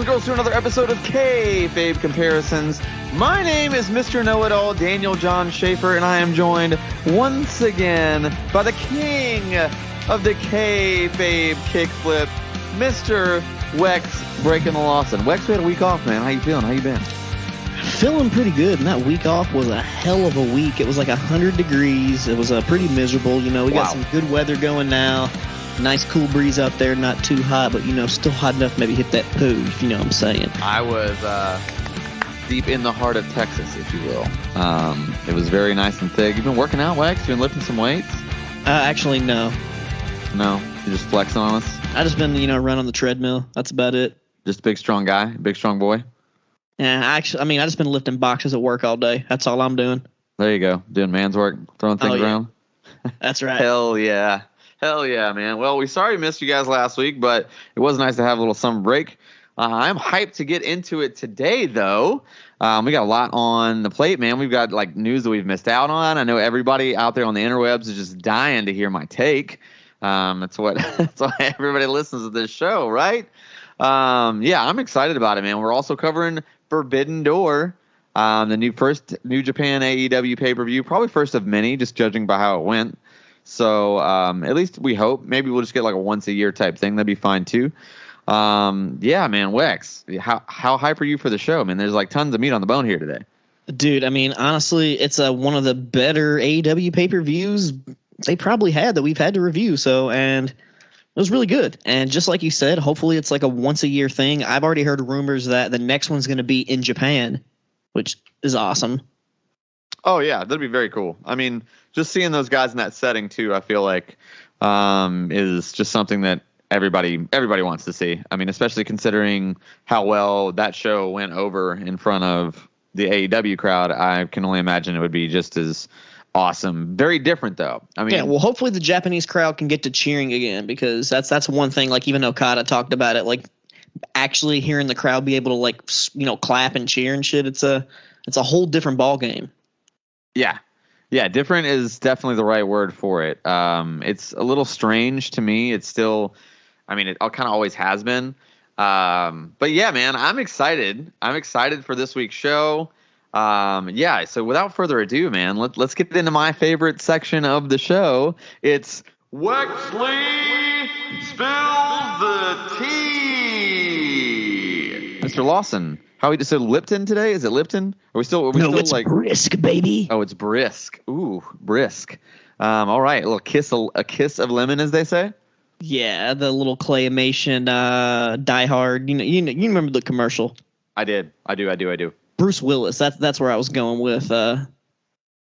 girls, to another episode of Kayfabe Comparisons. My name is Mr. Knowitall, Daniel John Schafer, and I am joined once again by the king of the Kayfabe kickflip, Mr. Wex, breaking the Lawson. Wex, we had a week off, man. How you feeling? How you been? Feeling pretty good, and that week off was a hell of a week. It was like 100 degrees. It was pretty miserable. You know, we got some good weather going now. Nice cool breeze out there, not too hot, but, you know, still hot enough to maybe hit that poo, if you know what I'm saying. I was deep in the heart of Texas, if you will. It was very nice and thick. You've been working out, Wex? You've been lifting some weights? Actually, no. No? You're just flexing on us? I just been, running on the treadmill. That's about it. Just a big, strong guy? Big, strong boy? Yeah, I just been lifting boxes at work all day. That's all I'm doing. There you go. Doing man's work, throwing things around. That's right. Hell yeah. Hell yeah, man. Well, we sorry we missed you guys last week, but it was nice to have a little summer break. I'm hyped to get into it today, though. We got a lot on the plate, man. We've got news that we've missed out on. I know everybody out there on the interwebs is just dying to hear my take. That's why everybody listens to this show, right? Yeah, I'm excited about it, man. We're also covering Forbidden Door, the first New Japan AEW pay-per-view, probably first of many, just judging by how it went. So at least we hope. Maybe we'll just get a once-a-year type thing. That'd be fine, too. Yeah, man, Wex, how hype are you for the show? Man, there's tons of meat on the bone here today. Dude, honestly, it's one of the better AEW pay-per-views they probably had that we've had to review. And it was really good. And just like you said, hopefully it's a once-a-year thing. I've already heard rumors that the next one's going to be in Japan, which is awesome. Oh, yeah, that'd be very cool. I mean, just seeing those guys in that setting, too, I feel like is just something that everybody wants to see. I mean, especially considering how well that show went over in front of the AEW crowd. I can only imagine it would be just as awesome. Very different, though. I mean, yeah, well, hopefully the Japanese crowd can get to cheering again, because that's one thing, even Okada talked about it, actually hearing the crowd be able to, clap and cheer and shit. It's a whole different ball game. Yeah. Yeah, different is definitely the right word for it. It's a little strange to me. It's still, it kind of always has been. But yeah, man, I'm excited. I'm excited for this week's show. Yeah, so without further ado, man, let's get into my favorite section of the show. It's Wexley Spills the Tea. Mr. Lawson. How we so Lipton today? Is it Lipton? Are we still it's brisk, baby. Oh, it's brisk. Ooh, brisk. All right, a kiss of lemon, as they say. Yeah, the little claymation Die Hard. You remember the commercial? I do. Bruce Willis. That's where I was going with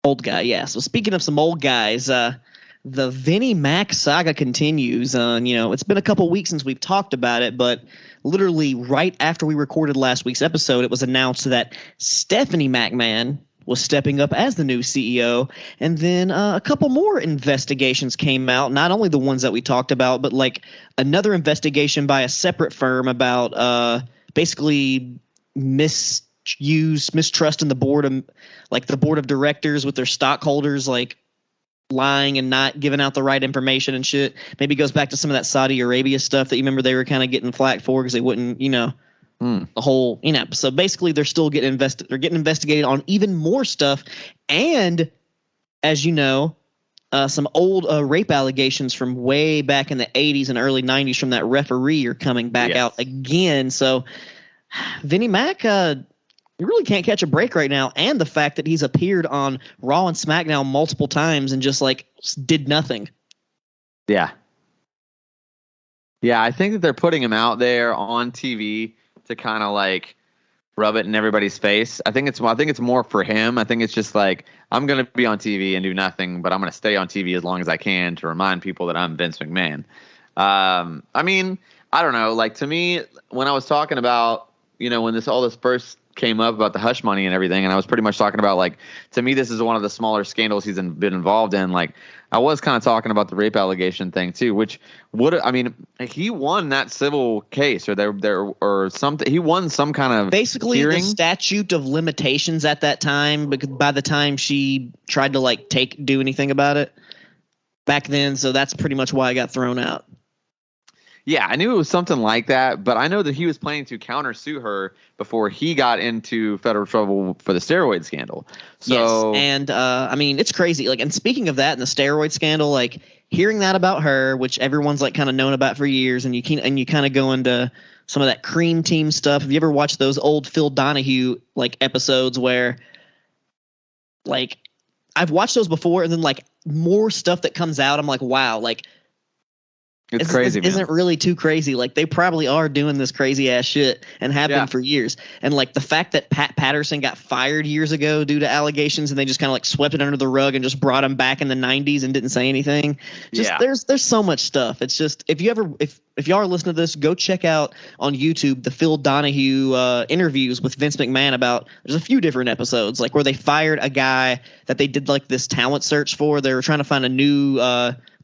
old guy. Yeah. So speaking of some old guys, the Vinnie Mac Saga continues. It's been a couple weeks since we've talked about it, but literally right after we recorded last week's episode, it was announced that Stephanie McMahon was stepping up as the new CEO. And then a couple more investigations came out, not only the ones that we talked about, but another investigation by a separate firm about basically mistrust in the board of the board of directors with their stockholders, lying and not giving out the right information and shit. Maybe goes back to some of that Saudi Arabia stuff that you remember they were kind of getting flack for because they wouldn't, the whole, So basically they're still getting investigated on even more stuff. And as you know, some old rape allegations from way back in the 80s and early 90s from that referee are coming back out again. So Vinnie Mac, you really can't catch a break right now, and the fact that he's appeared on Raw and SmackDown multiple times and just did nothing. Yeah. Yeah, I think that they're putting him out there on TV to kind of rub it in everybody's face. I think it's more for him. I think it's just I'm going to be on TV and do nothing, but I'm going to stay on TV as long as I can to remind people that I'm Vince McMahon. I don't know. To me, when I was talking about, when all this first came up about the hush money and everything, and I was pretty much talking about to me this is one of the smaller scandals he's been involved in. I was kind of talking about the rape allegation thing too, which he won that civil case or something. He won some kind of basically hearing. The statute of limitations at that time, because by the time she tried to do anything about it back then, so that's pretty much why I got thrown out. Yeah, I knew it was something like that, but I know that he was planning to countersue her before he got into federal trouble for the steroid scandal. So, yes, and I mean, it's crazy. Like, and speaking of that and the steroid scandal, like hearing that about her, which everyone's like kind of known about for years, and you kind of go into some of that Cream Team stuff. Have you ever watched those old Phil Donahue like episodes where, like, I've watched those before, and then like more stuff that comes out, I'm like, wow, like. It's crazy, man. Isn't really too crazy. Like, they probably are doing this crazy ass shit and have been for years. And like the fact that Pat Patterson got fired years ago due to allegations, and they just kind of like swept it under the rug and just brought him back in the 90s and didn't say anything. Just there's so much stuff. It's just, if y'all are listening to this, go check out on YouTube the Phil Donahue interviews with Vince McMahon about. There's a few different episodes like where they fired a guy that they did like this talent search for. They were trying to find a new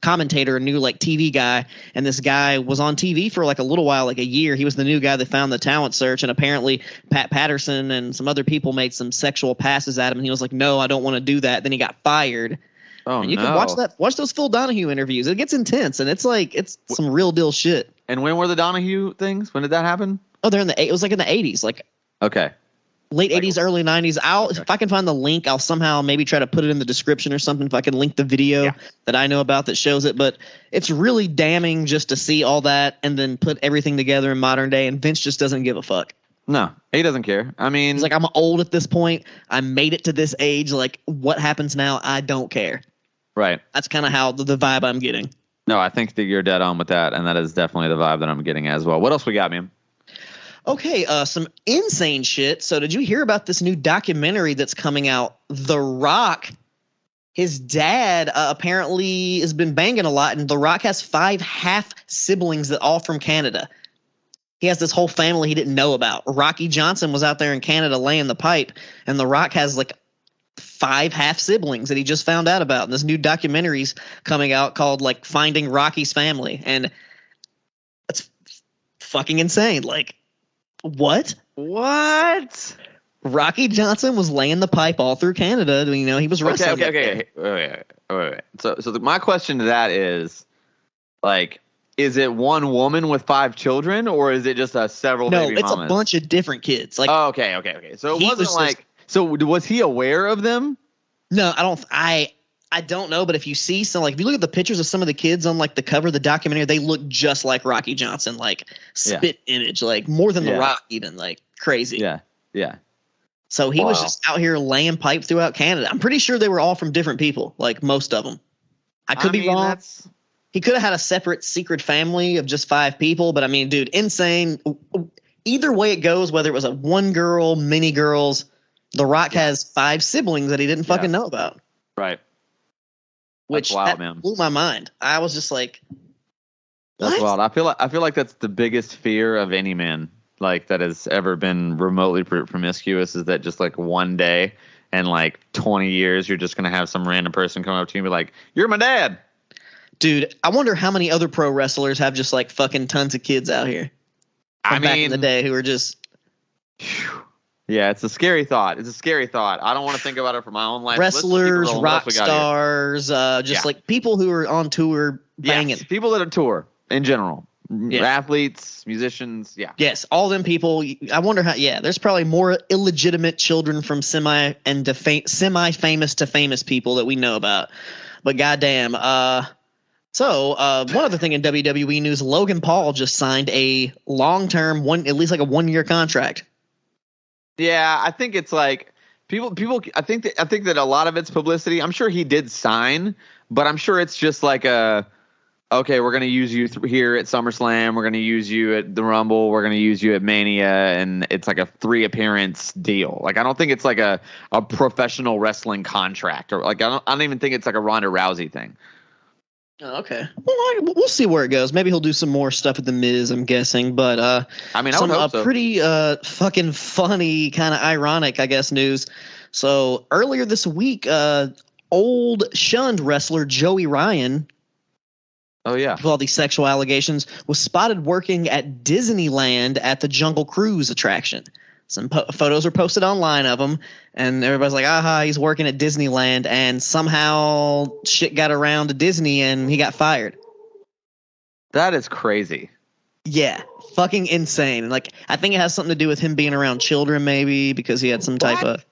commentator, a new like TV guy, and this guy was on TV for like a little while, like a year. He was the new guy that found the talent search, and apparently Pat Patterson and some other people made some sexual passes at him, and he was like, no, I don't want to do that. Then he got fired. Oh, and you can watch those Phil Donahue interviews. It gets intense, and it's some real deal shit. And when were the Donahue things? When did that happen? Oh, it was like in the 80s, like okay. Late 80s, early 90s. If I can find the link, I'll somehow maybe try to put it in the description or something. If I can link the video that I know about that shows it, but it's really damning just to see all that and then put everything together in modern day. And Vince just doesn't give a fuck. No, he doesn't care. I mean, he's like, I'm old at this point. I made it to this age. Like, what happens now? I don't care. Right. That's kind of how the vibe I'm getting. No, I think that you're dead on with that, and that is definitely the vibe that I'm getting as well. What else we got, man? Okay, some insane shit. So did you hear about this new documentary that's coming out? The Rock, his dad apparently has been banging a lot, and The Rock has 5 half siblings that all from Canada. He has this whole family he didn't know about. Rocky Johnson was out there in Canada laying the pipe, and The Rock has like 5 half siblings that he just found out about. And this new documentary's coming out called like Finding Rocky's Family, and it's fucking insane. Like, What? Rocky Johnson was laying the pipe all through Canada. You know, he was wrestling. Okay. Wait. So my question to that is, like, is it one woman with 5 children, or is it just several baby mamas? No, it's a bunch of different kids. Like, okay. So it wasn't like. So was he aware of them? No, I don't know, but if you see some, like if you look at the pictures of some of the kids on like the cover of the documentary, they look just like Rocky Johnson, like spit image, like more than The Rock, even, like crazy. Yeah. So he was just out here laying pipe throughout Canada. I'm pretty sure they were all from different people, like most of them. I could be wrong. He could have had a separate secret family of just 5 people, but I mean, dude, insane. Either way it goes, whether it was a one girl, many girls, The Rock has 5 siblings that he didn't fucking know about. Right. Which wild, man. Blew my mind. I was just like, what? That's wild. I feel like that's the biggest fear of any man, like, that has ever been remotely promiscuous, is that just like one day and like 20 years you're just gonna have some random person come up to you and be like, "You're my dad." Dude, I wonder how many other pro wrestlers have just like fucking tons of kids out here. Back in the day who were just. Yeah, it's a scary thought. I don't want to think about it for my own life. Wrestlers, rock stars, like people who are on tour banging. Yes, people that are tour in general. Yeah. Athletes, musicians, Yes, all them people. I wonder how. Yeah, there's probably more illegitimate children from semi-famous to famous people that we know about. But goddamn. So one other thing in WWE news: Logan Paul just signed a long-term at least like a 1-year contract. Yeah, I think it's like people. I think that a lot of it's publicity. I'm sure he did sign, but I'm sure it's just like okay, we're gonna use you here at SummerSlam. We're gonna use you at the Rumble. We're gonna use you at Mania, and it's like a 3 appearance deal. Like, I don't think it's like a professional wrestling contract, or like I don't even think it's like a Ronda Rousey thing. Oh, okay. Well, we'll see where it goes. Maybe he'll do some more stuff at The Miz, I'm guessing. But I would hope so. Pretty fucking funny, kind of ironic, I guess, news. So earlier this week, old shunned wrestler Joey Ryan, with all these sexual allegations, was spotted working at Disneyland at the Jungle Cruise attraction. Some photos were posted online of him, and everybody's like, aha, he's working at Disneyland, and somehow shit got around to Disney and he got fired. That is crazy. Yeah, fucking insane. Like, I think it has something to do with him being around children, maybe, because he had some type of.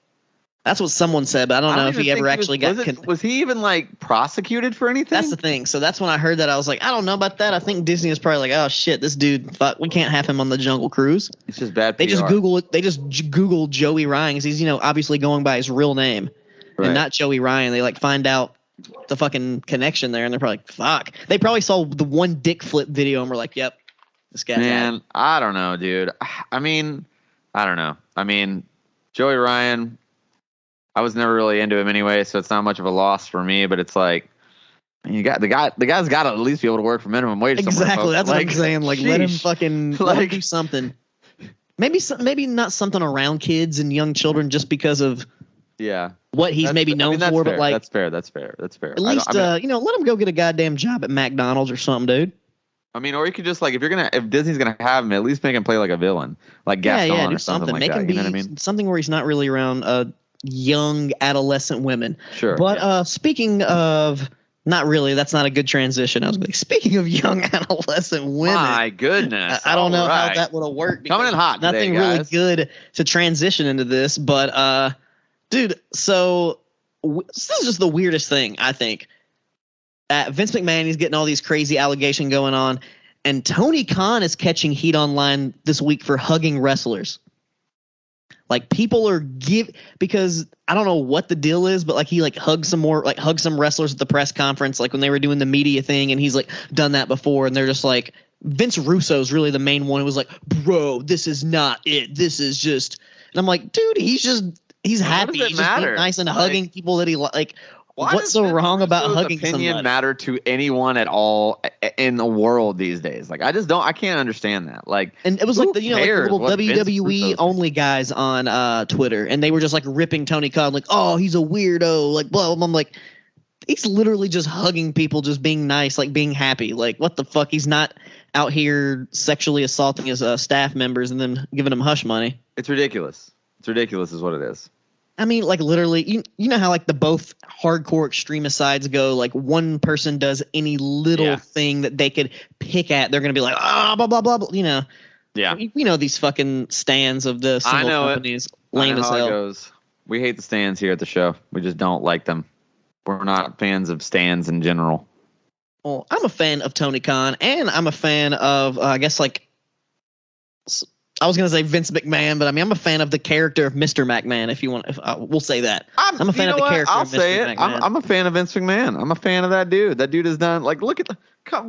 That's what someone said, but I don't know if he ever actually got. Was he even like prosecuted for anything? That's the thing. So that's when I heard that I was like, I don't know about that. I think Disney is probably like, oh shit, this dude, fuck, we can't have him on the Jungle Cruise. It's just bad PR. They just Google it. They just Google Joey Ryan because he's obviously going by his real name and not Joey Ryan. They like find out the fucking connection there, and they're probably like, fuck. They probably saw the one dick flip video and were like, yep, this guy. Man, I don't know, dude. I mean, I don't know. I mean, Joey Ryan. I was never really into him anyway, so it's not much of a loss for me. But it's like, you got the guy's got to at least be able to work for minimum wage. Exactly, that's what I'm saying. Like, let him fucking let him do something. Maybe not something around kids and young children, just because of what he's maybe known for. But like, that's fair. At least let him go get a goddamn job at McDonald's or something, dude. I mean, or you could just like if Disney's gonna have him, at least make him play like a villain, like Gaston or something like that. You know what I mean? Something where he's not really around young adolescent women. Sure. But speaking of, not really, that's not a good transition. I was like, speaking of young adolescent women. My goodness. I don't know how that would have worked. Coming in hot nothing today, really good to transition into this. But, dude, so this is just the weirdest thing, I think. Vince McMahon, he's getting all these crazy allegations going on. And Tony Khan is catching heat online this week for hugging wrestlers. Like, people are because I don't know what the deal is, but like he like hugged some wrestlers at the press conference, like when they were doing the media thing, and he's like done that before, and they're just like, Vince Russo's really the main one who was like, bro, this is not it. This is just, and I'm like, dude, he's happy. He's just being nice and hugging people that he like. What's so wrong about hugging somebody? Opinion matter to anyone at all in the world these days? Like, I can't understand that. Like, and it was like the little WWE only guys on Twitter, and they were just like ripping Tony Khan, like, oh, he's a weirdo, like, blah. I'm like, he's literally just hugging people, just being nice, like being happy. Like, what the fuck? He's not out here sexually assaulting his staff members and then giving them hush money. It's ridiculous. It's ridiculous, is what it is. I mean, like, literally, you know how, like, the both hardcore extremist sides go, like, one person does any little thing that they could pick at, they're going to be like, blah, blah, blah, blah, you know. Yeah. We know these fucking stands of the single companies. Lame as hell. It goes. We hate the stands here at the show. We just don't like them. We're not fans of stands in general. Well, I'm a fan of Tony Khan, and I'm a fan of, I guess, like, I was going to say Vince McMahon, but I mean, I'm a fan of the character of Mr. McMahon, if you want. We'll say that. I'm a fan of the character of Mr. McMahon. I'm a fan of Vince McMahon. I'm a fan of that dude. That dude has done, like, look at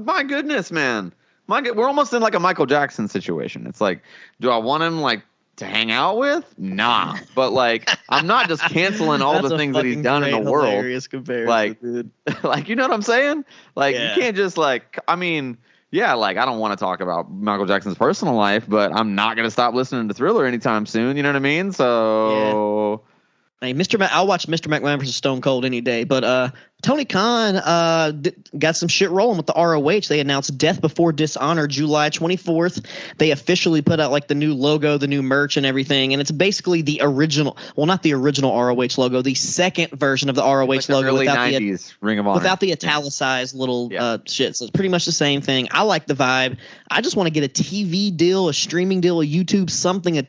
my goodness, man. We're almost in like a Michael Jackson situation. It's like, do I want him, like, to hang out with? Nah. But, like, I'm not just canceling all the things that he's done in the world. Comparison, like, dude. Like, you know what I'm saying? Like, you can't just, like, I mean... Yeah, like, I don't want to talk about Michael Jackson's personal life, but I'm not going to stop listening to Thriller anytime soon. You know what I mean? So, hey, I'll watch Mr. McMahon versus Stone Cold any day. But Tony Khan got some shit rolling with the ROH. They announced Death Before Dishonor July 24th. They officially put out like the new logo, the new merch, and everything. And it's basically the original, well, not the original ROH logo, the second version of the ROH like logo early without 90s Ring of Honor. Without the italicized little shit. So it's pretty much the same thing. I like the vibe. I just want to get a TV deal, a streaming deal, a YouTube, something, an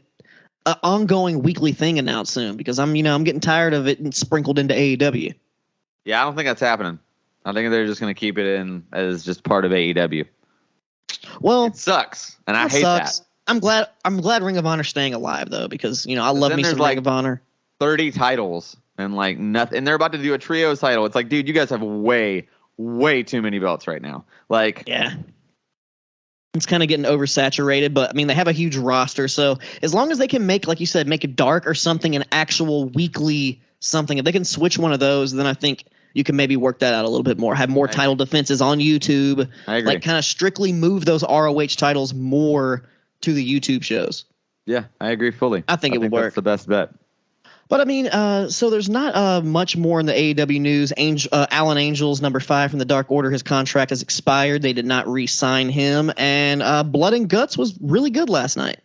ongoing weekly thing announced soon, because I'm getting tired of it and sprinkled into AEW. Yeah, I don't think that's happening. I think they're just going to keep it in as just part of AEW. Well, it sucks, and I hate that. I'm glad Ring of Honor's staying alive though, because I love me some Ring of Honor. 30 titles and like nothing, and they're about to do a trios title. It's like, dude, you guys have way too many belts right now. Like, yeah. It's kind of getting oversaturated, but I mean, they have a huge roster. So as long as they can make, like you said, make it dark or something, an actual weekly something, if they can switch one of those, then I think you can maybe work that out a little bit more. Have more title defenses on YouTube. I agree. Like, kind of strictly move those ROH titles more to the YouTube shows. Yeah, I agree fully. I think it would work. That's the best bet. But I mean, so there's not much more in the AEW news. Alan Angels, number 5 from the Dark Order, his contract has expired. They did not re-sign him. And Blood and Guts was really good last night.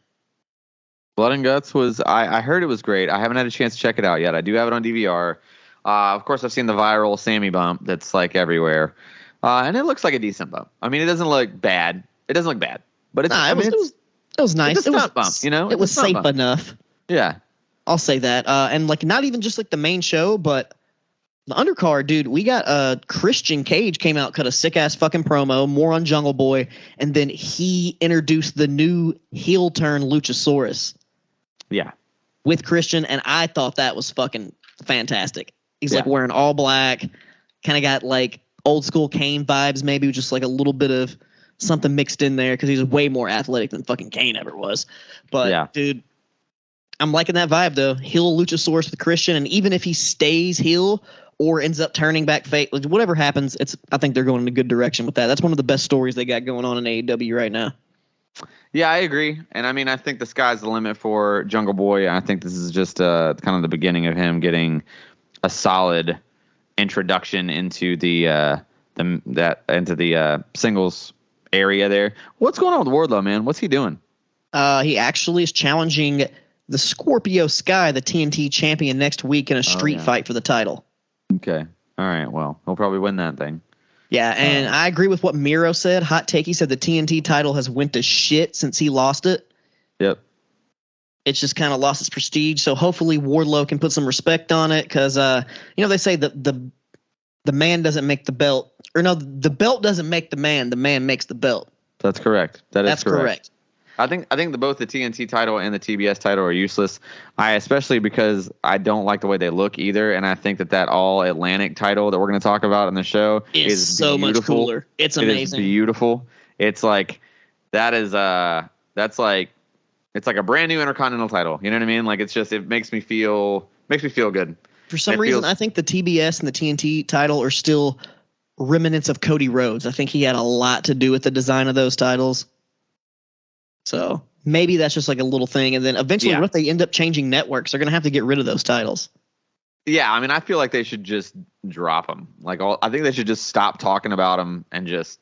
Blood and Guts was, I heard it was great. I haven't had a chance to check it out yet. I do have it on DVR. Of course, I've seen the viral Sammy bump that's like everywhere. And it looks like a decent bump. I mean, it doesn't look bad. But it's, it was nice. It's a stunt bump, you know? It was safe enough. Yeah. I'll say that. And like not even just like the main show, but the undercard, dude, we got Christian Cage came out, cut a sick ass fucking promo, more on Jungle Boy, and then he introduced the new heel turn Luchasaurus. Yeah. With Christian, and I thought that was fucking fantastic. He's like Yeah. wearing all black, kind of got like old school Kane vibes, maybe with just like a little bit of something mixed in there because he's way more athletic than fucking Kane ever was. But dude, I'm liking that vibe though. Heel Luchasaurus with Christian, and even if he stays heel or ends up turning back face, whatever happens, I think they're going in a good direction with that. That's one of the best stories they got going on in AEW right now. Yeah, I agree. And I mean, I think the sky's the limit for Jungle Boy. I think this is just kind of the beginning of him getting a solid introduction into the singles area there. What's going on with Wardlow, man? What's he doing? He actually is challenging the Scorpio Sky, the TNT champion, next week in a street fight for the title. Okay. All right. Well, he'll probably win that thing. Yeah, and I agree with what Miro said. Hot take, he said the TNT title has went to shit since he lost it. Yep. It's just kind of lost its prestige. So hopefully Wardlow can put some respect on it because, they say that the man doesn't make the belt. Or no, the belt doesn't make the man makes the belt. That's correct. That's correct. I think both the TNT title and the TBS title are useless. Especially because I don't like the way they look either, and I think that All Atlantic title that we're going to talk about in the show is so beautiful. Much cooler. It's amazing. It is beautiful. It's like it's like a brand new Intercontinental title. You know what I mean? Like it makes me feel good. For some reason, I think the TBS and the TNT title are still remnants of Cody Rhodes. I think he had a lot to do with the design of those titles. So maybe that's just like a little thing. And then eventually, what if they end up changing networks? They're going to have to get rid of those titles. Yeah, I mean, I feel like they should just drop them. I think they should just stop talking about them and just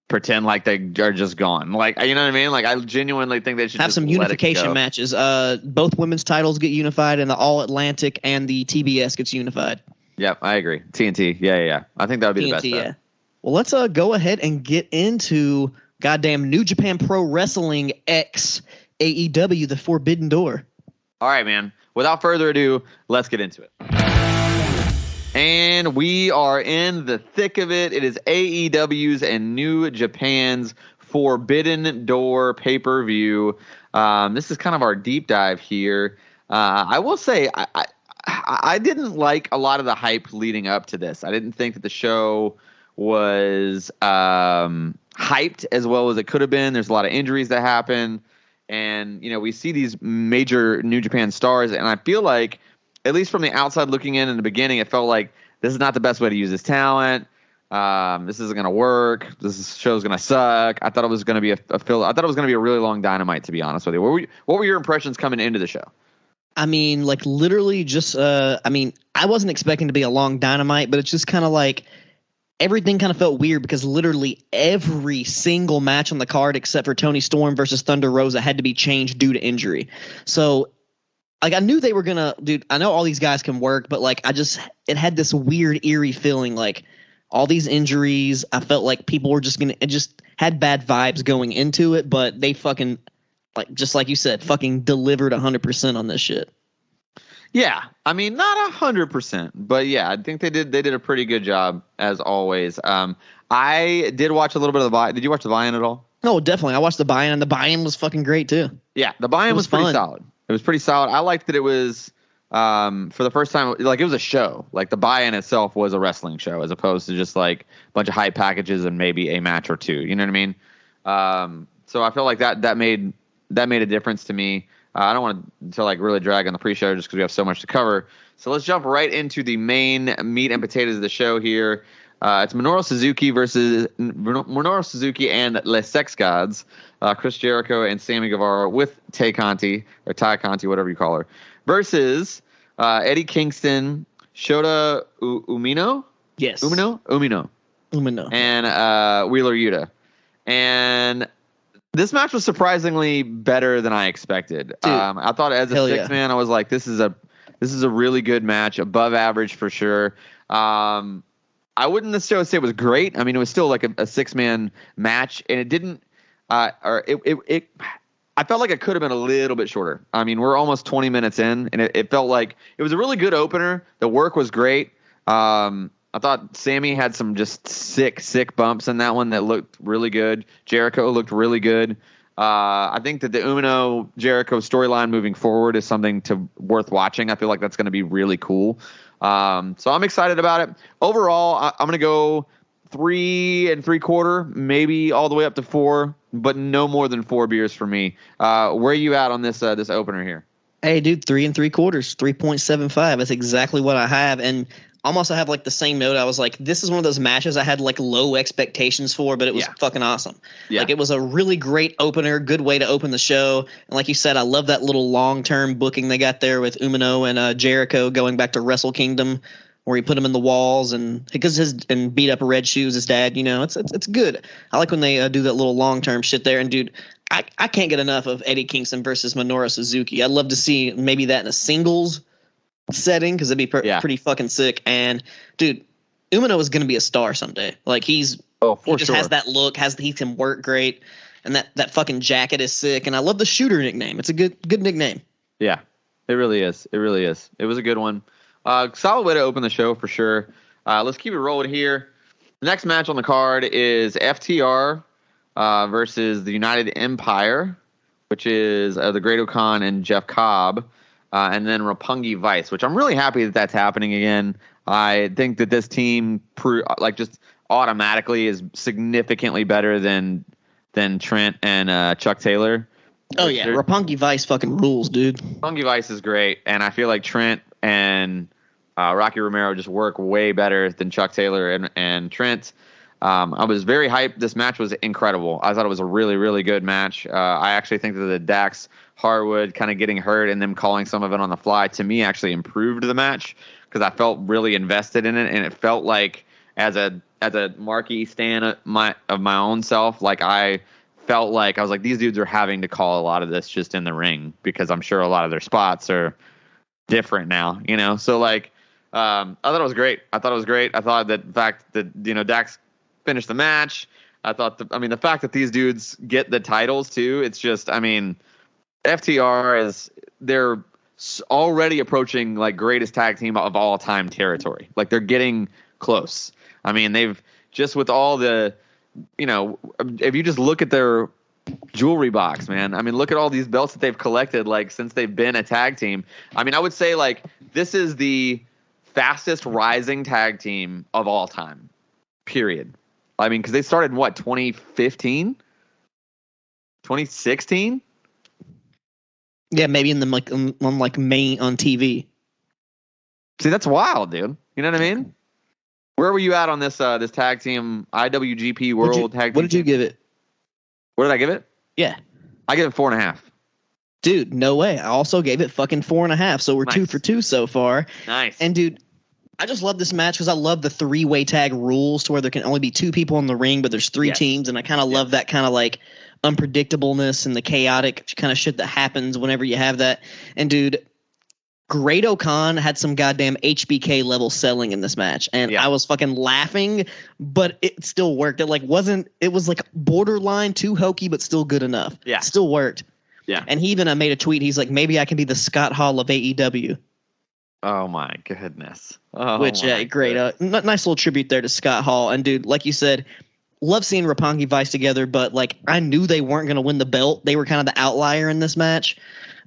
pretend like they are just gone. Like, you know what I mean? Like, I genuinely think they should have some unification matches. Both women's titles get unified, and the All Atlantic and the TBS gets unified. Yep, I agree. TNT. Yeah. I think that would be the best bet. Yeah. Well, let's go ahead and get into goddamn New Japan Pro Wrestling X AEW, the Forbidden Door. All right, man. Without further ado, let's get into it. And we are in the thick of it. It is AEW's and New Japan's Forbidden Door pay-per-view. This is kind of our deep dive here. I will say I didn't like a lot of the hype leading up to this. I didn't think that the show was hyped as well as it could have been. There's a lot of injuries that happen. And, we see these major New Japan stars, and I feel like, at least from the outside looking in the beginning, it felt like this is not the best way to use this talent. This isn't going to work. This show's going to suck. I thought it was going to be I thought it was going to be a really long Dynamite, to be honest with you. What were your impressions coming into the show? I mean, like literally just, I wasn't expecting to be a long Dynamite, but it's just kind of like everything kind of felt weird because literally every single match on the card except for Tony Storm versus Thunder Rosa had to be changed due to injury. So, like, I knew they were gonna, dude. I know all these guys can work, but like, it had this weird, eerie feeling. Like all these injuries, I felt like people were it just had bad vibes going into it. But they fucking, like, just like you said, fucking delivered 100% on this shit. Yeah, I mean, not 100%, but yeah, I think they did a pretty good job as always. I did watch a little bit of the buy. Did you watch the buy-in at all? No, definitely. I watched the buy-in, and the buy-in was fucking great too. Yeah, the buy-in was pretty solid. It was pretty solid. I liked that it was for the first time, like it was a show. Like the buy-in itself was a wrestling show as opposed to just like a bunch of hype packages and maybe a match or two. You know what I mean? So I feel like that made a difference to me. I don't want to like really drag on the pre-show just because we have so much to cover. So let's jump right into the main meat and potatoes of the show here. It's Minoru Suzuki versus Minoru Suzuki and Les Sex Gods, Chris Jericho and Sammy Guevara with Tay Conti, or Ty Conti, whatever you call her, versus Eddie Kingston, Shota Umino? Yes. Umino. And Wheeler Yuta. And this match was surprisingly better than I expected. Dude, I thought as a six-man, I was like, this is a really good match, above average for sure. I wouldn't necessarily say it was great. I mean, it was still like a six-man match, and it didn't. or it I felt like it could have been a little bit shorter. I mean, we're almost 20 minutes in, and it felt like it was a really good opener. The work was great. I thought Sammy had some just sick bumps in that one that looked really good. Jericho looked really good. I think that the Umino Jericho storyline moving forward is something worth watching. I feel like that's going to be really cool. So I'm excited about it. Overall, I'm going to go 3 3/4, maybe all the way up to 4, but no more than 4 beers for me. Where are you at on this opener here? Hey, dude, 3 3/4, 3.75. That's exactly what I have. And almost I have like the same note. I was like, this is one of those matches I had like low expectations for, but it was fucking awesome. Yeah. Like it was a really great opener, good way to open the show. And like you said, I love that little long-term booking they got there with Umino and Jericho going back to Wrestle Kingdom, where he put him in the walls and beat up Red Shoes, his dad. You know, it's good. I like when they do that little long-term shit there. And dude, I can't get enough of Eddie Kingston versus Minoru Suzuki. I'd love to see maybe that in a singles setting, because it'd be pretty fucking sick. And dude, Umino is going to be a star someday. Like he just has that look, he can work great, and that fucking jacket is sick. And I love the Shooter nickname. It's a good nickname. Yeah, it really is. It was a good one. Solid way to open the show for sure. Let's keep it rolling here. The next match on the card is FTR versus the United Empire, which is the Great O'Khan and Jeff Cobb. And then Roppongi Vice, which I'm really happy that that's happening again. I think that this team just automatically is significantly better than Trent and Chuck Taylor. Oh yeah, Roppongi Vice fucking rules, dude. Roppongi Vice is great, and I feel like Trent and Rocky Romero just work way better than Chuck Taylor and Trent. I was very hyped. This match was incredible. I thought it was a really, really good match. I actually think that the Dax Harwood kind of getting hurt and them calling some of it on the fly, to me, actually improved the match, because I felt really invested in it, and it felt like as a marquee stan of my own self, like I felt like I was like, these dudes are having to call a lot of this just in the ring, because I'm sure a lot of their spots are different now, you know. So like, I thought it was great. I thought that the fact that, you know, Dax finished the match. I thought the fact that these dudes get the titles too, it's just, I mean, FTR they're already approaching like greatest tag team of all time territory. Like they're getting close. I mean, they've just, with all the, you know, if you just look at their jewelry box, man, I mean, look at all these belts that they've collected, like since they've been a tag team. I mean, I would say like this is the fastest rising tag team of all time, period. I mean, because they started in what, 2015, 2016. Yeah, maybe in the on main on TV. See, that's wild, dude. You know what I mean? Where were you at on this this tag team IWGP World Tag Team? What did you give it? What did I give it? Yeah, I give it 4.5. Dude, no way. I also gave it fucking 4.5. So we're 2 for 2 so far. Nice. And dude, I just love this match because I love the 3-way tag rules, to where there can only be 2 people in the ring, but there's 3 teams, and I kind of love that kind of like unpredictableness and the chaotic kind of shit that happens whenever you have that. And dude, Great O'Khan had some goddamn HBK level selling in this match, and I was fucking laughing, but it still worked. It was like borderline too hokey, but still good enough. Yeah, it still worked. Yeah, and he even made a tweet. He's like, maybe I can be the Scott Hall of AEW. Oh my goodness! Oh, which great, nice little tribute there to Scott Hall. And dude, like you said, love seeing Roppongi Vice together, but like I knew they weren't going to win the belt. They were kind of the outlier in this match,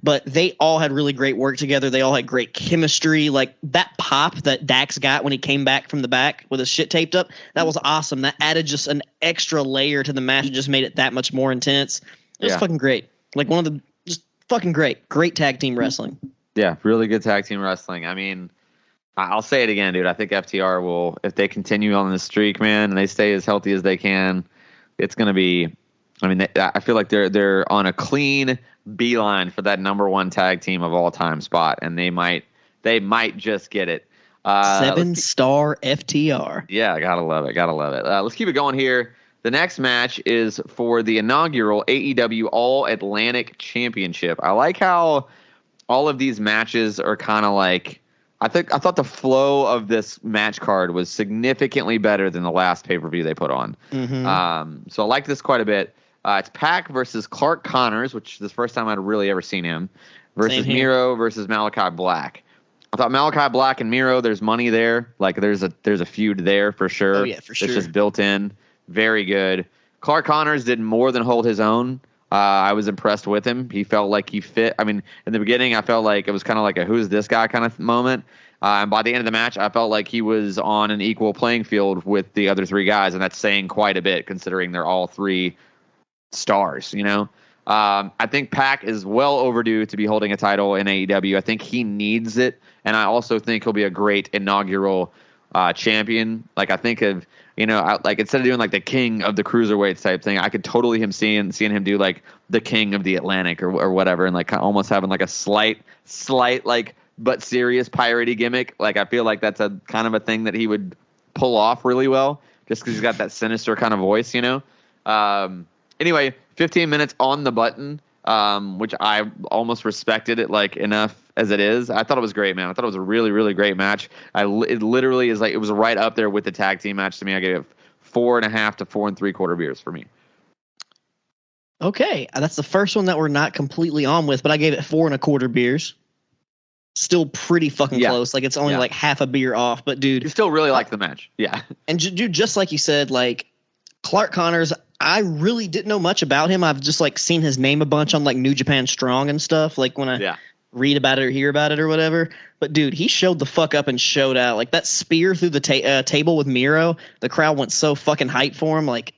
but they all had really great work together. They all had great chemistry. Like that pop that Dax got when he came back from the back with his shit taped up, that was awesome. That added just an extra layer to the match. It just made it that much more intense. It was fucking great. Like one of the just fucking great tag team wrestling. Yeah, really good tag team wrestling. I mean, I'll say it again, dude. I think FTR will, if they continue on this streak, man, and they stay as healthy as they can, it's going to be, I mean, I feel like they're on a clean beeline for that number 1 tag team of all time spot, and they might just get it. 7-star FTR. Yeah, gotta love it. Let's keep it going here. The next match is for the inaugural AEW All Atlantic Championship. I like how all of these matches are kind of like, I thought the flow of this match card was significantly better than the last pay-per-view they put on. Mm-hmm. So I like this quite a bit. It's Pac versus Clark Connors, which is the first time I'd really ever seen him, versus Same here. Miro versus Malachi Black. I thought Malachi Black and Miro, there's money there. Like there's a feud there for sure. Oh, yeah, for sure. It's just built in. Very good. Clark Connors did more than hold his own. I was impressed with him. He felt like he fit. I mean, in the beginning, I felt like it was kind of like a who's this guy kind of moment. And by the end of the match, I felt like he was on an equal playing field with the other three guys, and that's saying quite a bit considering they're all three stars, you know? I think Pac is well overdue to be holding a title in AEW. I think he needs it, and I also think he'll be a great inaugural champion. Like, I think of, you know, like instead of doing like the king of the cruiserweights type thing, I could totally seeing him do like the king of the Atlantic or whatever, and like almost having like a slight like but serious piratey gimmick. Like I feel like that's a kind of a thing that he would pull off really well, just because he's got that sinister kind of voice, you know. Anyway, 15 minutes on the button, which I almost respected it like enough as it is. I thought it was great, man. I thought it was a really, really great match. It literally is like it was right up there with the tag team match to me. I gave it 4.5 to 4 3/4 beers for me. Okay, that's the first one that we're not completely on with, but I gave it 4 1/4 beers. Still pretty fucking close. Like it's only like half a beer off, but dude, you still really like the match. Yeah. And dude, just like you said, like Clark Connors, I really didn't know much about him. I've just like seen his name a bunch on like New Japan Strong and stuff. Like when I read about it or hear about it or whatever. But dude, he showed the fuck up and showed out. Like that spear through the table with Miro, the crowd went so fucking hyped for him. Like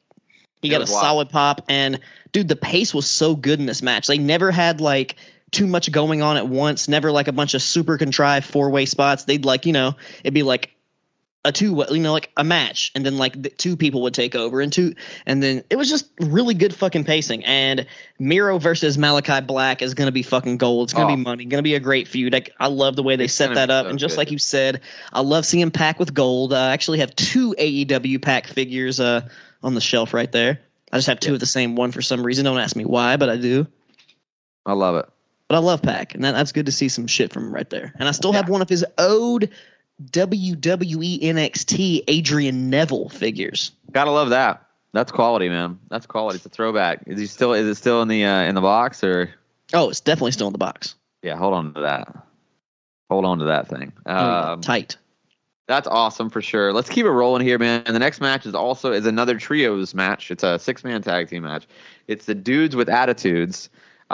he got a solid pop, and dude, the pace was so good in this match. They never had like too much going on at once. Never like a bunch of super contrived 4-way spots. They'd like, you know, it'd be like a like a match, and then like two people would take over and then it was just really good fucking pacing. And Miro versus Malachi Black is gonna be fucking gold. It's gonna be money. Gonna be a great feud. I love the way they set that up. So and just like you said, I love seeing Pac with gold. I actually have 2 AEW Pac figures on the shelf right there. I just have 2 of the same one for some reason. Don't ask me why, but I do. I love it. But I love Pac, and that's good to see some shit from him right there. And I still have one of his ode WWE NXT Adrian Neville figures. Gotta love that. That's quality, man. That's quality. It's a throwback. Is it still in the box or? Oh, it's definitely still in the box. Yeah, hold on to that. Hold on to that thing. Tight. That's awesome for sure. Let's keep it rolling here, man. And the next match is another trios match. It's a 6-man tag team match. It's the Dudes with Attitudes.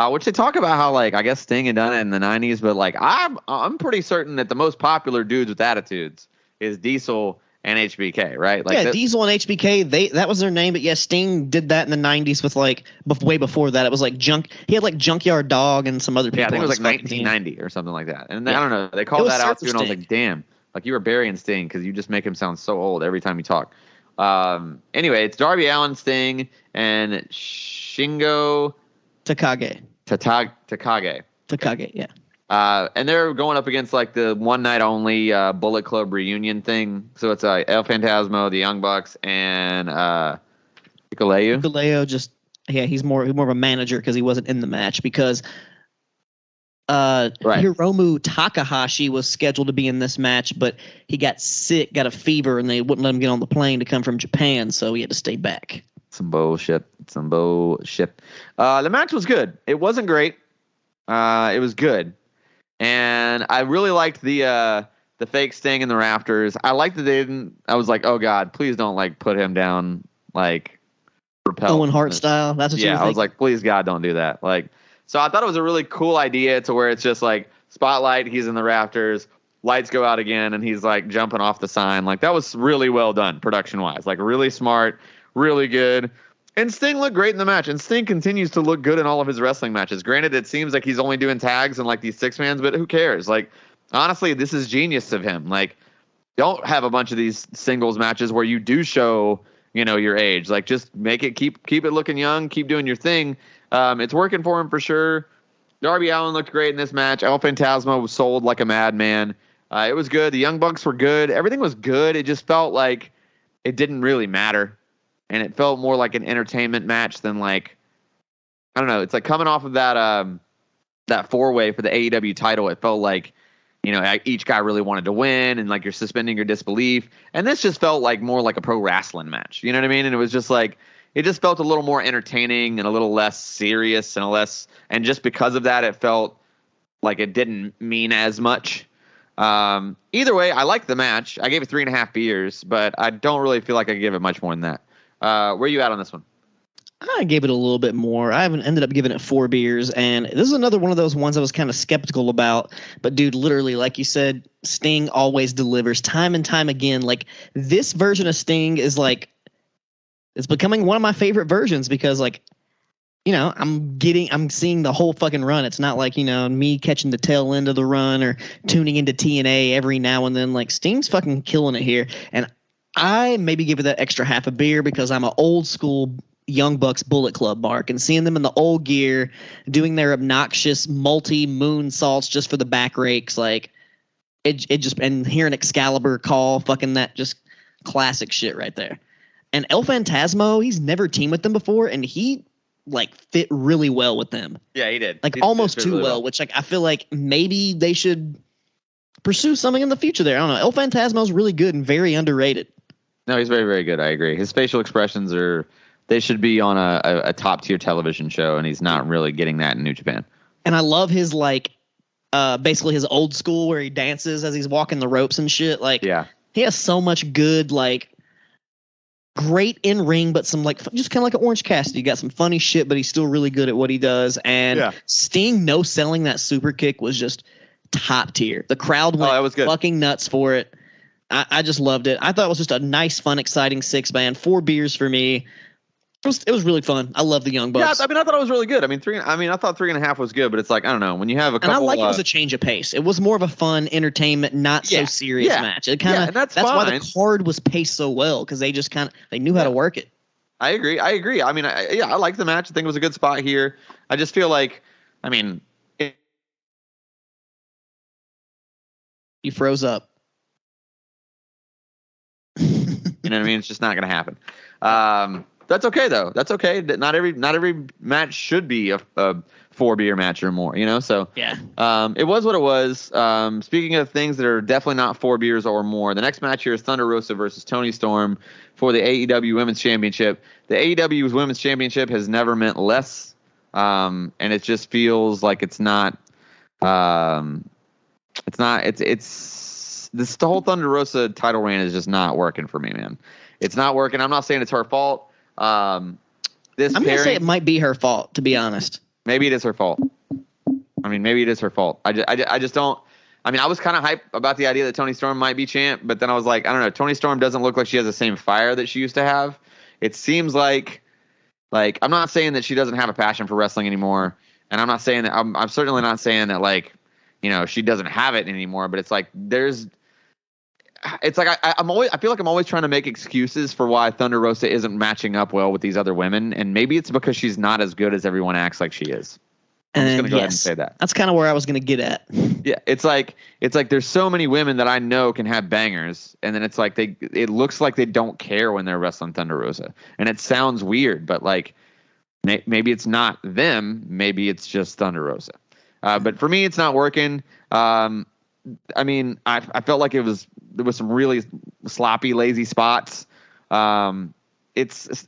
Which they talk about how, like, I guess Sting had done it in the 90s, but, like, I'm pretty certain that the most popular Dudes with Attitudes is Diesel and HBK, right? Like Diesel and HBK, that was their name, but yeah, Sting did that in the 90s with, like, way before that. It was, like, he had, like, Junkyard Dog and some other people. Yeah, I think it was, like, 1990 or something like that. And I don't know. They called that out, too, and I was like, damn. Like, you were burying Sting because you just make him sound so old every time you talk. Anyway, it's Darby Allin, Sting, and Shingo Takagi, yeah. And they're going up against like the one night only Bullet Club reunion thing. So it's El Phantasmo, the Young Bucks, and Hikuleo. Hikuleo he's more of a manager because he wasn't in the match because Hiromu Takahashi was scheduled to be in this match, but he got sick, got a fever, and they wouldn't let him get on the plane to come from Japan, so he had to stay back. Some bullshit. The match was good. It wasn't great. It was good. And I really liked the fake Sting in the rafters. I liked that they didn't. I was like, oh God, please don't like put him down like repel. Owen Hart style. That's what you were thinking? I was like, please God, don't do that. Like, so I thought it was a really cool idea to where it's just like spotlight. He's in the rafters. Lights go out again, and he's like jumping off the sign. Like that was really well done production wise. Like really smart. Really good. And Sting looked great in the match. And Sting continues to look good in all of his wrestling matches. Granted, it seems like he's only doing tags and like these 6-mans, but who cares? Like, honestly, this is genius of him. Like, don't have a bunch of these singles matches where you do show, you know, your age. Like, just make it keep it looking young, keep doing your thing. It's working for him for sure. Darby Allin looked great in this match. El Phantasmo was sold like a madman. It was good. The Young Bucks were good. Everything was good. It just felt like it didn't really matter. And it felt more like an entertainment match than like, I don't know. It's like coming off of that 4-way for the AEW title. It felt like, you know, each guy really wanted to win and like you're suspending your disbelief. And this just felt like more like a pro wrestling match. You know what I mean? And it was just like, it just felt a little more entertaining and a little less serious and just because of that, it felt like it didn't mean as much. Either way, I liked the match. I gave it 3.5 beers, but I don't really feel like I could give it much more than that. Where are you at on this one? I gave it a little bit more. I haven't ended up giving it 4 beers, and this is another one of those ones I was kind of skeptical about. But dude, literally, like you said, Sting always delivers time and time again. Like this version of Sting is like, it's becoming one of my favorite versions because like, I'm seeing the whole fucking run. It's not like, me catching the tail end of the run or tuning into TNA every now and then. Like Sting's fucking killing it here, and I maybe give it that extra half a beer because I'm an old school Young Bucks Bullet Club mark, and seeing them in the old gear doing their obnoxious multi-moonsaults just for the back rakes, like it just, and hearing Excalibur call fucking that, just classic shit right there. And El Phantasmo, he's never teamed with them before, and he like fit really well with them. Yeah, he did. Like almost too really well, which like I feel like maybe they should pursue something in the future there. I don't know. El Phantasmo's really good and very underrated. No, he's very, very good. I agree. His facial expressions they should be on a top tier television show, and he's not really getting that in New Japan. And I love his like basically his old school where he dances as he's walking the ropes and shit. Like, yeah, he has so much good, like great in ring, but some like just kind of like an Orange Cassidy. Got some funny shit, but he's still really good at what he does. And Sting no selling that super kick was just top tier. The crowd went fucking nuts for it. I just loved it. I thought it was just a nice, fun, exciting 6-man. 4 beers for me. It was really fun. I love the Young Bucks. Yeah, I mean, I thought it was really good. I thought 3.5 was good, but it's like, I don't know, when you have a couple. And I like it was a change of pace. It was more of a fun, entertainment, not so serious match. It kind of that's why the card was paced so well, because they just they knew how to work it. I agree. I mean, I like the match. I think it was a good spot here. I just feel like, you froze up. You know what I mean? It's just not going to happen. That's okay though. That's okay. Not every match should be a 4-beer match or more, So yeah. It was what it was. Speaking of things that are definitely not 4 beers or more, the next match here is Thunder Rosa versus Toni Storm for the AEW Women's Championship. The AEW's Women's Championship has never meant less, and it just feels like it's not. It's the whole Thunder Rosa title reign is just not working for me, man. It's not working. I'm not saying it's her fault. I'm gonna say it might be her fault, to be honest. Maybe it is her fault. Maybe it is her fault. I just don't. I was kind of hyped about the idea that Toni Storm might be champ, but then I was like, I don't know. Toni Storm doesn't look like she has the same fire that she used to have. It seems like I'm not saying that she doesn't have a passion for wrestling anymore, and I'm not saying that. I'm certainly not saying that she doesn't have it anymore. But it's like I feel like I'm always trying to make excuses for why Thunder Rosa isn't matching up well with these other women, and maybe it's because she's not as good as everyone acts like she is. I'm just gonna go ahead and say that. That's kind of where I was gonna get at. Yeah, it's like there's so many women that I know can have bangers, and then it's like it looks like they don't care when they're wrestling Thunder Rosa, and it sounds weird, but like maybe it's not them, maybe it's just Thunder Rosa. But for me, it's not working. I felt like there was some really sloppy, lazy spots. It's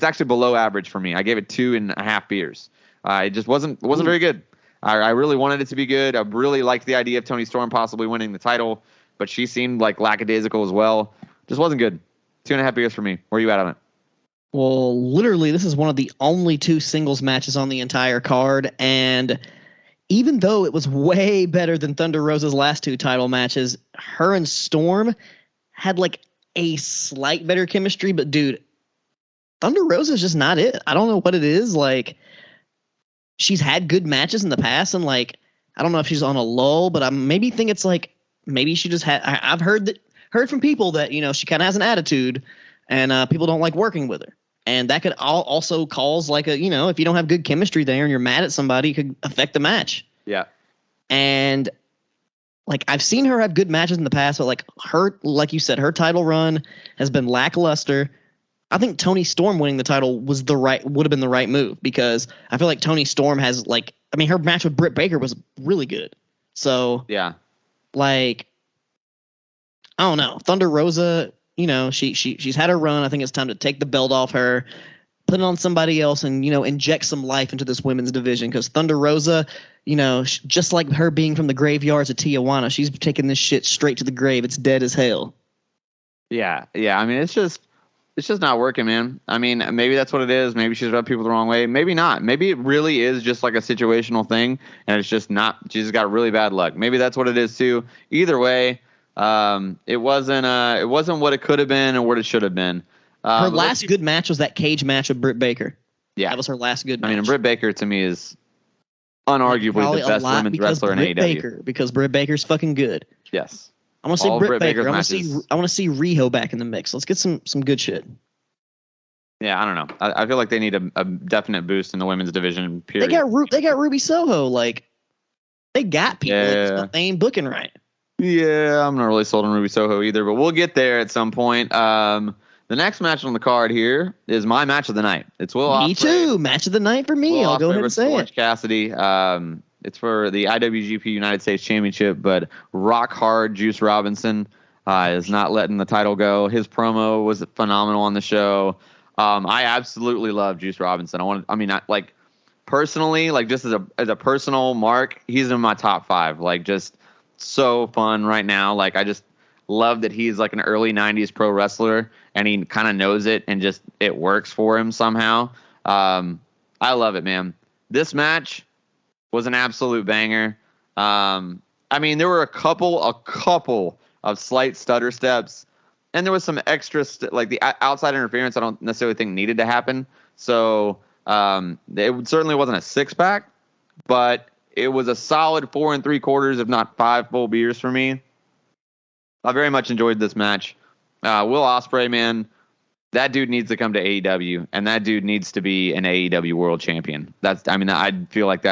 actually below average for me. I gave it 2.5 beers. It just wasn't very good. I really wanted it to be good. I really liked the idea of Toni Storm possibly winning the title, but she seemed like lackadaisical as well. Just wasn't good. 2.5 beers for me. Where are you at on it? Well, literally, this is one of the only 2 singles matches on the entire card, and even though it was way better than Thunder Rosa's last 2 title matches, her and Storm had like a slight better chemistry, but dude, Thunder Rosa's just not it. I don't know what it is. Like, she's had good matches in the past, and like, I don't know if she's on a lull, but I maybe think it's like, maybe she just had, I've heard from people that, she kind of has an attitude, and people don't like working with her. And that could also cause like if you don't have good chemistry there and you're mad at somebody, it could affect the match. Yeah. And like, I've seen her have good matches in the past, but like you said, her title run has been lackluster. I think Toni Storm winning the title would have been the right move, because I feel like Toni Storm has her match with Britt Baker was really good. So yeah, like, I don't know. Thunder Rosa, she's had her run. I think it's time to take the belt off her. put it on somebody else and, inject some life into this women's division, because Thunder Rosa, just like her being from the graveyards of Tijuana, she's taking this shit straight to the grave. It's dead as hell. Yeah. I mean, it's just not working, man. I mean, maybe that's what it is. Maybe she's rubbed people the wrong way. Maybe not. Maybe it really is just like a situational thing, and it's just not. She's just got really bad luck. Maybe that's what it is too. Either way, it wasn't what it could have been or what it should have been. Her last good match was that cage match with Britt Baker. Yeah, that was her last good match. I mean, Britt Baker to me is unarguably the best women's wrestler in AEW. Because Britt Baker's fucking good. Yes. I want to see Britt Baker. I want to see Riho back in the mix. Let's get some good shit. Yeah, I don't know. I feel like they need a definite boost in the women's division. Period. They got Ruby Soho. Like, they got people. Yeah. They ain't booking right. Yeah, I'm not really sold on Ruby Soho either, but we'll get there at some point. The next match on the card here is my match of the night. It's Will Ospreay. Me too. Match of the night for me. I'll go ahead and say Orange it. Cassidy. It's for the IWGP United States Championship, but rock hard Juice Robinson is not letting the title go. His promo was phenomenal on the show. I absolutely love Juice Robinson. Personally, like just as a personal mark, he's in my top 5. Like, just so fun right now. Like, I just love that he's like an early 90s pro wrestler and he kind of knows it and just it works for him somehow. I love it, man. This match was an absolute banger. I mean, there were a couple of slight stutter steps, and there was some extra like the outside interference I don't necessarily think needed to happen. So it certainly wasn't a 6-pack, but it was a solid 4 3/4, if not 5 full beers for me. I very much enjoyed this match. Will Ospreay, man, that dude needs to come to AEW, and that dude needs to be an AEW world champion. I feel like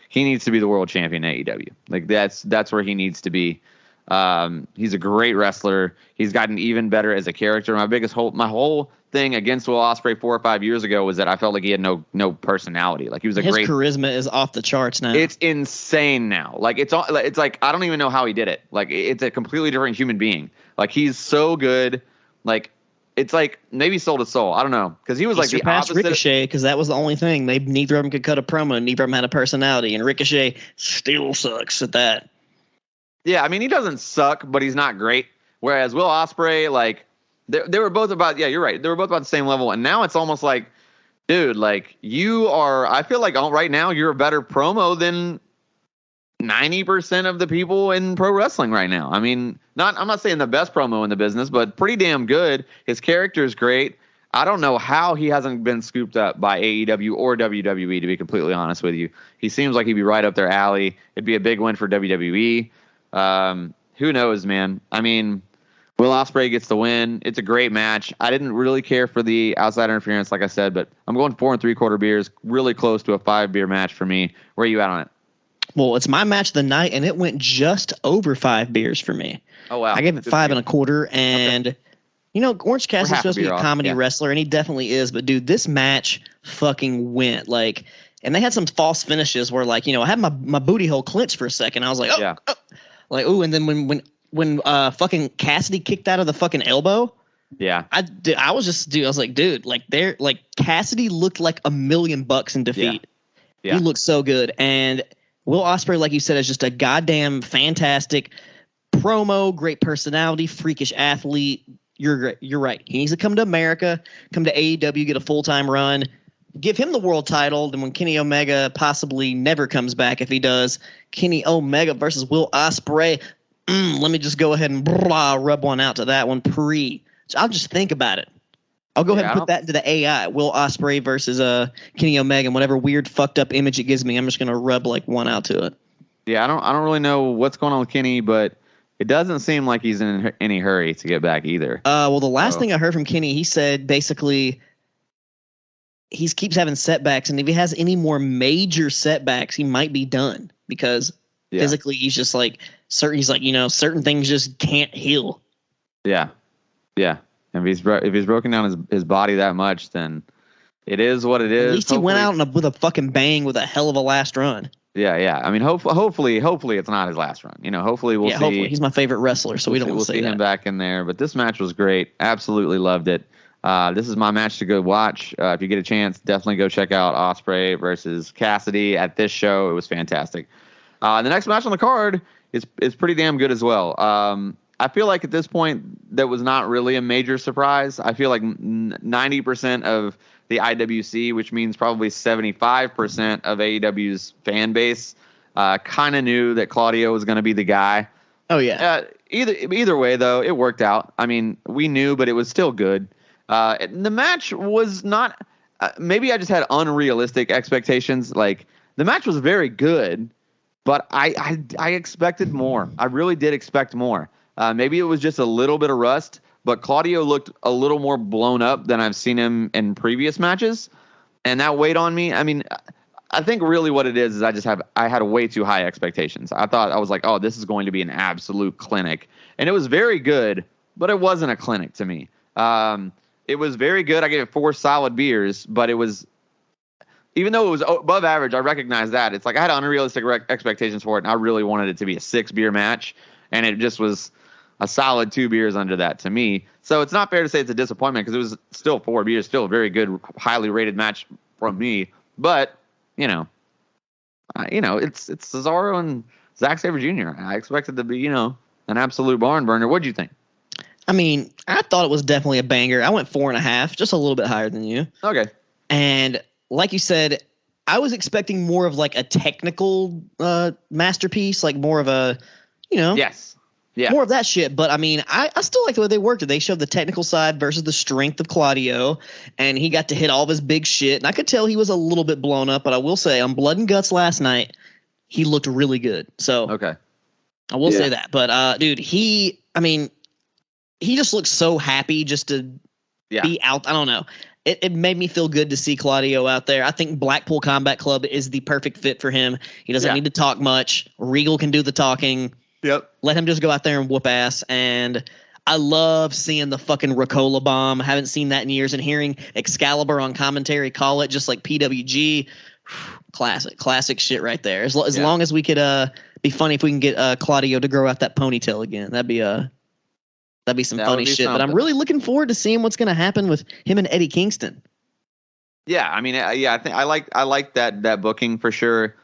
he needs to be the world champion in AEW. Like, that's where he needs to be. He's a great wrestler. He's gotten even better as a character. My whole thing against Will Ospreay 4 or 5 years ago was that I felt like he had no personality. Like, he was his charisma is off the charts now. It's insane now. Like, it's like I don't even know how he did it. Like, it's a completely different human being. Like, he's so good. Like, it's like maybe soul to soul. I don't know, because he was like the opposite. Ricochet, because that was the only thing. Neither of them could cut a promo, and neither of them had a personality, and Ricochet still sucks at that. Yeah, I mean, he doesn't suck, but he's not great. Whereas Will Ospreay, like, they were both about, yeah, you're right. They were both about the same level. And now it's almost like, dude, like, I feel like right now you're a better promo than 90% of the people in pro wrestling right now. I mean, I'm not saying the best promo in the business, but pretty damn good. His character is great. I don't know how he hasn't been scooped up by AEW or WWE, to be completely honest with you. He seems like he'd be right up their alley. It'd be a big win for WWE. Who knows, man? I mean, Will Ospreay gets the win. It's a great match. I didn't really care for the outside interference, like I said, but I'm going 4 3/4 beers, really close to a 5-beer match for me. Where are you at on it? Well, it's my match of the night, and it went just over 5 beers for me. Oh, wow. I gave it 5 1/4, and okay. Orange Cassidy's supposed to be a comedy wrestler, and he definitely is. But dude, this match fucking went like, and they had some false finishes where, like, I had my booty hole clenched for a second. I was like, oh, yeah. Like, ooh, and then when fucking Cassidy kicked out of the fucking elbow, yeah, I was like, dude, like, Cassidy looked like $1 million in defeat. Yeah. He looked so good, and Will Ospreay, like you said, is just a goddamn fantastic promo, great personality, freakish athlete. You're right. He needs to come to America, come to AEW, get a full-time run, give him the world title. Then when Kenny Omega possibly never comes back, if he does, Kenny Omega versus Will Ospreay. Let me just go ahead and rub one out to that one So I'll just think about it. I'll go ahead and put that into the AI. Will Ospreay versus Kenny Omega, and whatever weird fucked up image it gives me, I'm just gonna rub like one out to it. Yeah, I don't really know what's going on with Kenny, but it doesn't seem like he's in any hurry to get back either. Well, the last thing I heard from Kenny, he said basically he keeps having setbacks, and if he has any more major setbacks, he might be done because physically he's just like certain things just can't heal. Yeah. If he's broken down his body that much, then it is what it is. At least he went out with a fucking bang with a hell of a last run. Yeah. I mean, hopefully it's not his last run. Hopefully we'll see. Hopefully. He's my favorite wrestler, so we'll see him back in there. But this match was great. Absolutely loved it. This is my match to go watch. If you get a chance, definitely go check out Ospreay versus Cassidy at this show. It was fantastic. The next match on the card is pretty damn good as well. I feel like at this point that was not really a major surprise. I feel like 90% of the IWC, which means probably 75% of AEW's fan base, kind of knew that Claudio was going to be the guy. Oh yeah. Either way though, it worked out. I mean, we knew, but it was still good. The match was not. Maybe I just had unrealistic expectations. Like the match was very good, but I expected more. I really did expect more. Maybe it was just a little bit of rust, but Claudio looked a little more blown up than I've seen him in previous matches, and that weighed on me. I mean, I think really what it is I had way too high expectations. I was like, oh, this is going to be an absolute clinic, and it was very good, but it wasn't a clinic to me. It was very good. I gave it 4 solid beers, but it was, even though it was above average, I recognize that. It's like I had unrealistic expectations for it, and I really wanted it to be a 6-beer match, and it just was a solid 2 beers under that to me. So it's not fair to say it's a disappointment because it was still 4 beers, still a very good, highly rated match from me. But, it's Cesaro and Zack Sabre Jr. I expected to be, an absolute barn burner. What'd you think? I mean, I thought it was definitely a banger. I went 4.5, just a little bit higher than you. Okay. And like you said, I was expecting more of like a technical masterpiece, like more of a, Yes. Yeah. More of that shit. But I mean, I still like the way they worked it. They showed the technical side versus the strength of Claudio, and he got to hit all of his big shit. And I could tell he was a little bit blown up, but I will say on Blood and Guts last night, he looked really good. So okay. I will say that. But dude, he just looks so happy just to be out. I don't know. It made me feel good to see Claudio out there. I think Blackpool Combat Club is the perfect fit for him. He doesn't need to talk much. Regal can do the talking. Yep. Let him just go out there and whoop ass. And I love seeing the fucking Ricola bomb. I haven't seen that in years. And hearing Excalibur on commentary call it just like PWG. Classic shit right there. As long as we could be funny if we can get Claudio to grow out that ponytail again. That'd be some funny shit. Something. But I'm really looking forward to seeing what's going to happen with him and Eddie Kingston. Yeah, I mean, I think I like that booking for sure.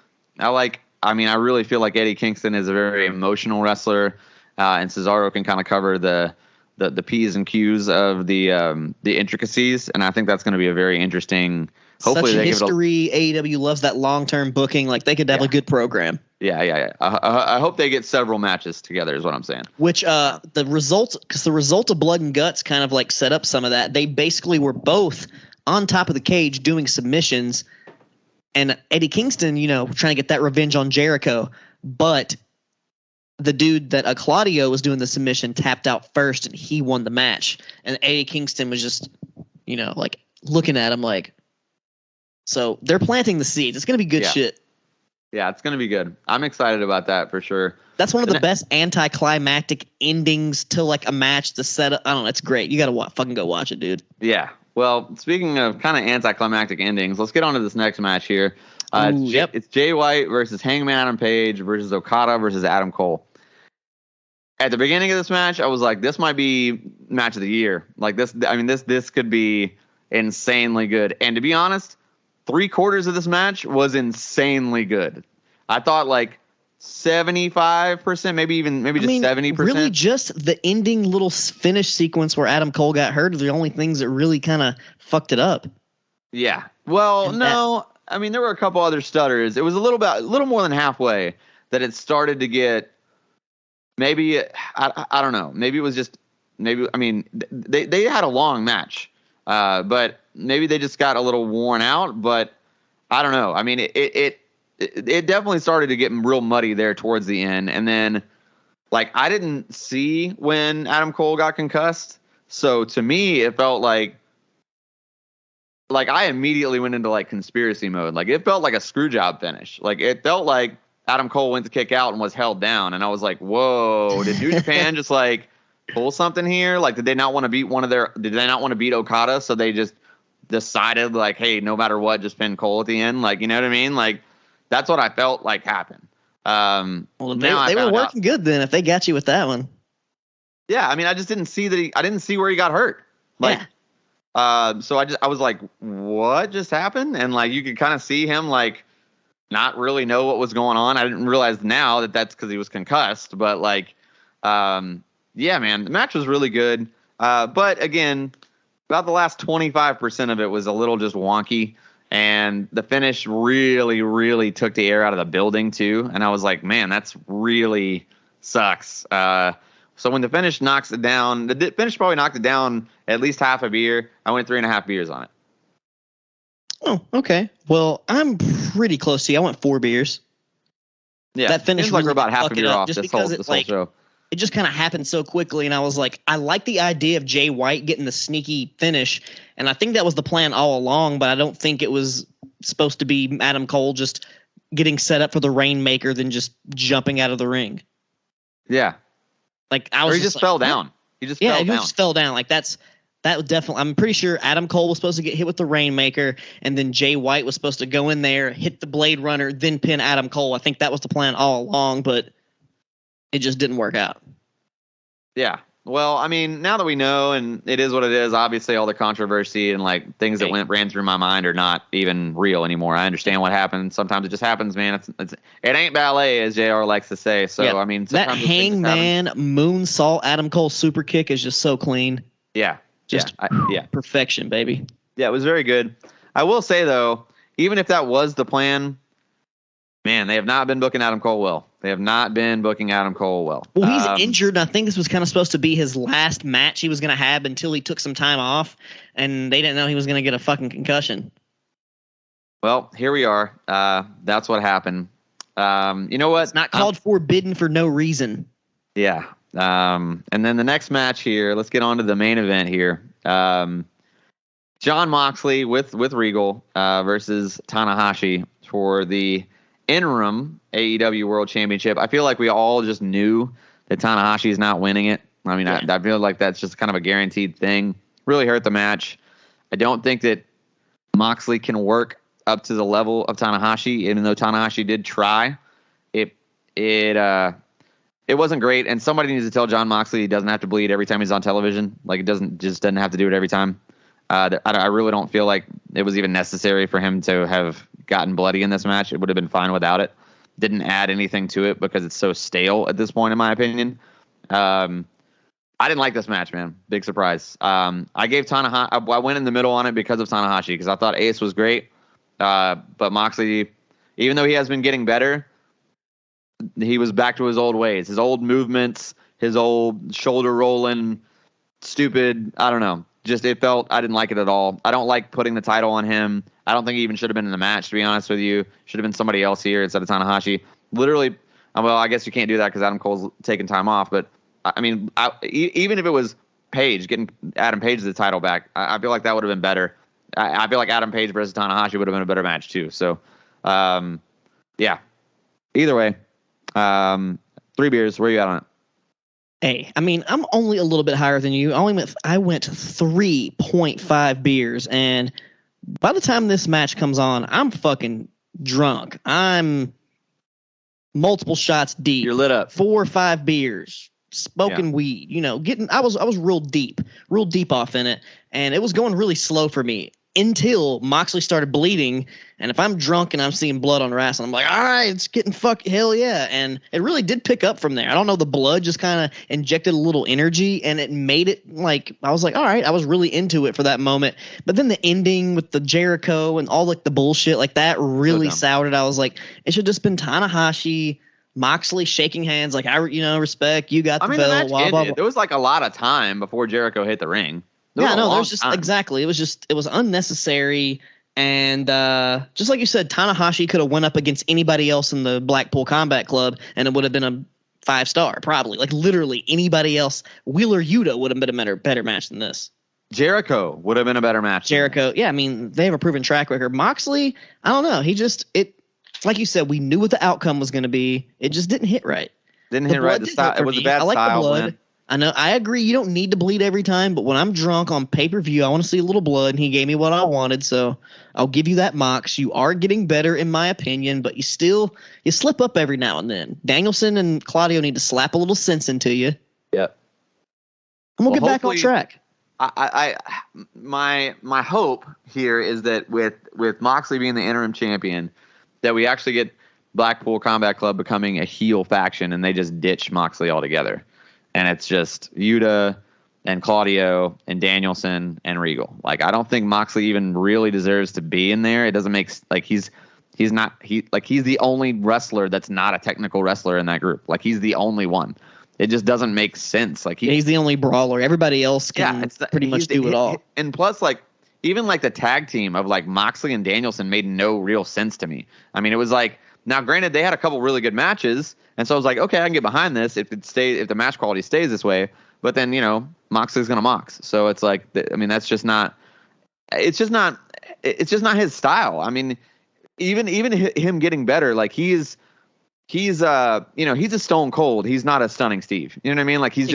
I really feel like Eddie Kingston is a very emotional wrestler, and Cesaro can kind of cover the P's and Q's of the intricacies, and I think that's going to be a very interesting. Hopefully, such history. AEW loves that long-term booking. Like they could have a good program. Yeah. I hope they get several matches together. Is what I'm saying. Which the result of Blood and Guts kind of like set up some of that. They basically were both on top of the cage doing submissions. And Eddie Kingston, trying to get that revenge on Jericho. But the dude that Claudio was doing the submission tapped out first, and he won the match. And Eddie Kingston was just, like looking at him like. So they're planting the seeds. It's going to be good shit. Yeah, it's going to be good. I'm excited about that for sure. That's one of the best anticlimactic endings to like a match to set up. I don't know. It's great. You got to fucking go watch it, dude. Yeah. Well, speaking of kind of anticlimactic endings, let's get on to this next match here. It's Jay White versus Hangman Adam Page versus Okada versus Adam Cole. At the beginning of this match, I was like, this might be match of the year. Like this could be insanely good. And to be honest, 3/4 of this match was insanely good. I thought like 75%, maybe just 70%. Really, just the ending little finish sequence where Adam Cole got hurt are the only things that really kind of fucked it up. Yeah. Well, there were a couple other stutters. It was a little more than halfway that it started to get. Maybe I don't know. Maybe it was just they had a long match, but maybe they just got a little worn out. But I don't know. I mean, it definitely started to get real muddy there towards the end. And then, like, I didn't see when Adam Cole got concussed. So to me, it felt like I immediately went into like conspiracy mode. Like it felt like a screw job finish. Like it felt like Adam Cole went to kick out and was held down. And I was like, whoa, did New Japan just like pull something here? Like, did they not want to beat Okada? So they just decided like, hey, no matter what, just pin Cole at the end. Like, you know what I mean? Like, that's what I felt like happened. Well, they were working good then if they got you with that one. Yeah, I mean, I just didn't see I didn't see where he got hurt. Like, So I was like, what just happened? And like you could kind of see him like not really know what was going on. I didn't realize now that that's because he was concussed. But like, yeah, man, the match was really good. But again, about the last 25% of it was a little just wonky. And the finish really, really took the air out of the building too. And I was like, man, that's really sucks. So when the finish knocks it down, the finish probably knocked it down at least half a beer. I went 3.5 beers on it. Oh, okay. Well, I'm pretty close to you. I went 4 beers. Yeah, that finish seems like really we're about half a beer off just this whole show. It just kind of happened so quickly, and I was like, I like the idea of Jay White getting the sneaky finish, and I think that was the plan all along, but I don't think it was supposed to be Adam Cole just getting set up for the Rainmaker than just jumping out of the ring. Yeah. Like I was he just fell down. He just fell down. Yeah, he just fell down. Like that would definitely. I'm pretty sure Adam Cole was supposed to get hit with the Rainmaker, and then Jay White was supposed to go in there, hit the Blade Runner, then pin Adam Cole. I think that was the plan all along, but it just didn't work out. Yeah. Well, I mean, now that we know, and it is what it is, obviously all the controversy and like things that ran through my mind are not even real anymore. I understand what happened. Sometimes it just happens, man. It ain't ballet, as JR likes to say. So, yeah, I mean, that Hangman moonsault Adam Cole super kick is just so clean. Yeah. Just perfection, baby. Yeah, it was very good. I will say, though, even if that was the plan, man, they have not been booking Adam Cole well. Well, he's injured, and I think this was kind of supposed to be his last match he was going to have until he took some time off, and they didn't know he was going to get a fucking concussion. Well, here we are. That's what happened. You know what? It's not called forbidden for no reason. Yeah. And then the next match here, let's get on to the main event here. Jon Moxley with Regal versus Tanahashi for the interim AEW World Championship. I feel like we all just knew that Tanahashi is not winning it. I mean, yeah. I feel like that's just kind of a guaranteed thing. Really hurt the match. I don't think that Moxley can work up to the level of Tanahashi, even though Tanahashi did try. It wasn't great, and somebody needs to tell Jon Moxley he doesn't have to bleed every time he's on television. Like, it doesn't have to do it every time. I really don't feel like it was even necessary for him to have gotten bloody in this match. It would have been fine without it. Didn't add anything to it because it's so stale at this point, in my opinion. I didn't like this match, man. Big surprise. I gave Tanahashi. I went in the middle on it because of Tanahashi because I thought Ace was great, but Moxley, even though he has been getting better, he was back to his old ways, his old movements, his old shoulder rolling, stupid. I don't know. Just I didn't like it at all. I don't like putting the title on him. I don't think he even should have been in the match, to be honest with you. Should have been somebody else here instead of Tanahashi. Literally, well, I guess you can't do that because Adam Cole's taking time off. But, I mean, even if it was Page, getting Adam Page the title back, I feel like that would have been better. I feel like Adam Page versus Tanahashi would have been a better match, too. So, yeah. Either way, 3 beers. Where you at on it? Hey, I mean, I'm only a little bit higher than you. I went 3.5 beers, and by the time this match comes on, I'm fucking drunk. I'm multiple shots deep. You're lit up. 4 or 5 beers, smoking weed. You know, I was real deep off in it, and it was going really slow for me until Moxley started bleeding. And if I'm drunk and I'm seeing blood on wrestling, I'm like, all right, it's getting hell yeah. And it really did pick up from there. I don't know, the blood just kind of injected a little energy, and it made it like, I was like, all right, I was really into it for that moment. But then the ending with the Jericho and all like the bullshit, like that really soured it. I was like, it should just been Tanahashi, Moxley shaking hands, like, respect, you got the belt. The match ended. There was like a lot of time before Jericho hit the ring. There's just exactly. It was unnecessary, and just like you said, Tanahashi could have went up against anybody else in the Blackpool Combat Club, and it would have been a 5-star, probably. Like literally anybody else. Wheeler Yuta would have been a better match than this. Jericho would have been a better match. Yeah, I mean, they have a proven track record. Moxley, I don't know. Like you said, we knew what the outcome was going to be. It just didn't hit right. It was a bad style win. I know. I agree. You don't need to bleed every time, but when I'm drunk on pay-per-view, I want to see a little blood, and he gave me what I wanted, so I'll give you that, Mox. You are getting better, in my opinion, but you slip up every now and then. Danielson and Claudio need to slap a little sense into you. Yep. And we'll get back on track. my hope here is that with Moxley being the interim champion, that we actually get Blackpool Combat Club becoming a heel faction and they just ditch Moxley altogether. And it's just Yuta and Claudio and Danielson and Regal. Like, I don't think Moxley even really deserves to be in there. It doesn't make like he's the only wrestler that's not a technical wrestler in that group. Like, he's the only one. It just doesn't make sense. Like, he's the only brawler. Everybody else can pretty much do it all. And plus, like, even like the tag team of like Moxley and Danielson made no real sense to me. I mean, it was like, now granted they had a couple really good matches, and so I was like, okay, I can get behind this if the match quality stays this way. But then, you know, Moxley's gonna mox. So it's like, I mean, it's just not his style. I mean, even him getting better, like he's a Stone Cold. He's not a Stunning Steve. You know what I mean? Like, he's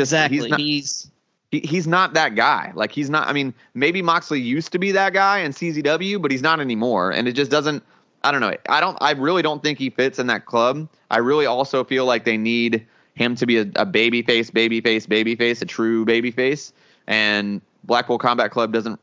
not that guy. Like, he's not. I mean, maybe Moxley used to be that guy in CZW, but he's not anymore. And it just doesn't. I don't know. I really don't think he fits in that club. I really also feel like they need him to be a babyface, a true babyface. And Blackpool Combat Club doesn't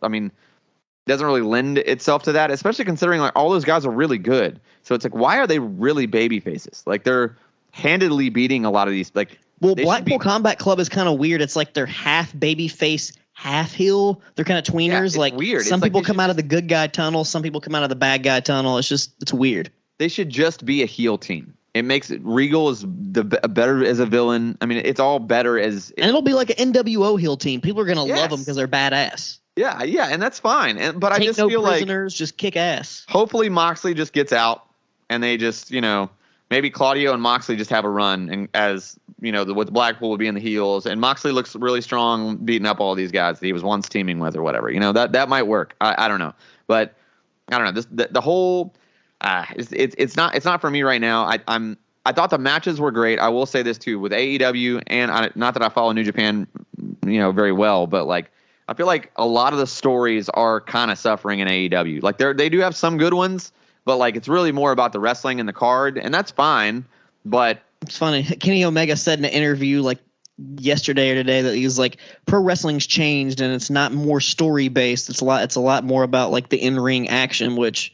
really lend itself to that, especially considering like all those guys are really good. So it's like, why are they really baby faces? Like, they're handedly beating a lot of these. Like, well, Blackpool Combat Club is kind of weird. It's like they're half baby face, half heel. They're kind of tweeners. Yeah, like, weird. Some people come out of the good guy tunnel. Some people come out of the bad guy tunnel. It's weird. They should just be a heel team. It makes it Regal is better as a villain. I mean, it's all better as, and it'll be like an NWO heel team. People are gonna love them because they're badass. Yeah, and that's fine. But I just feel like prisoners, just kick ass. Hopefully Moxley just gets out, and they just, you know, maybe Claudio and Moxley just have a run, and as you know, with Blackpool being the heels, and Moxley looks really strong, beating up all these guys that he was once teaming with or whatever. You know, that might work. I don't know, but I don't know. The whole it's not for me right now. I thought the matches were great. I will say this too with AEW, and not that I follow New Japan, you know, very well, but like, I feel like a lot of the stories are kind of suffering in AEW. Like, they do have some good ones, but like, it's really more about the wrestling and the card, and that's fine. But it's funny. Kenny Omega said in an interview like yesterday or today that he was like, pro wrestling's changed and it's not more story based. It's a lot more about like the in-ring action, which,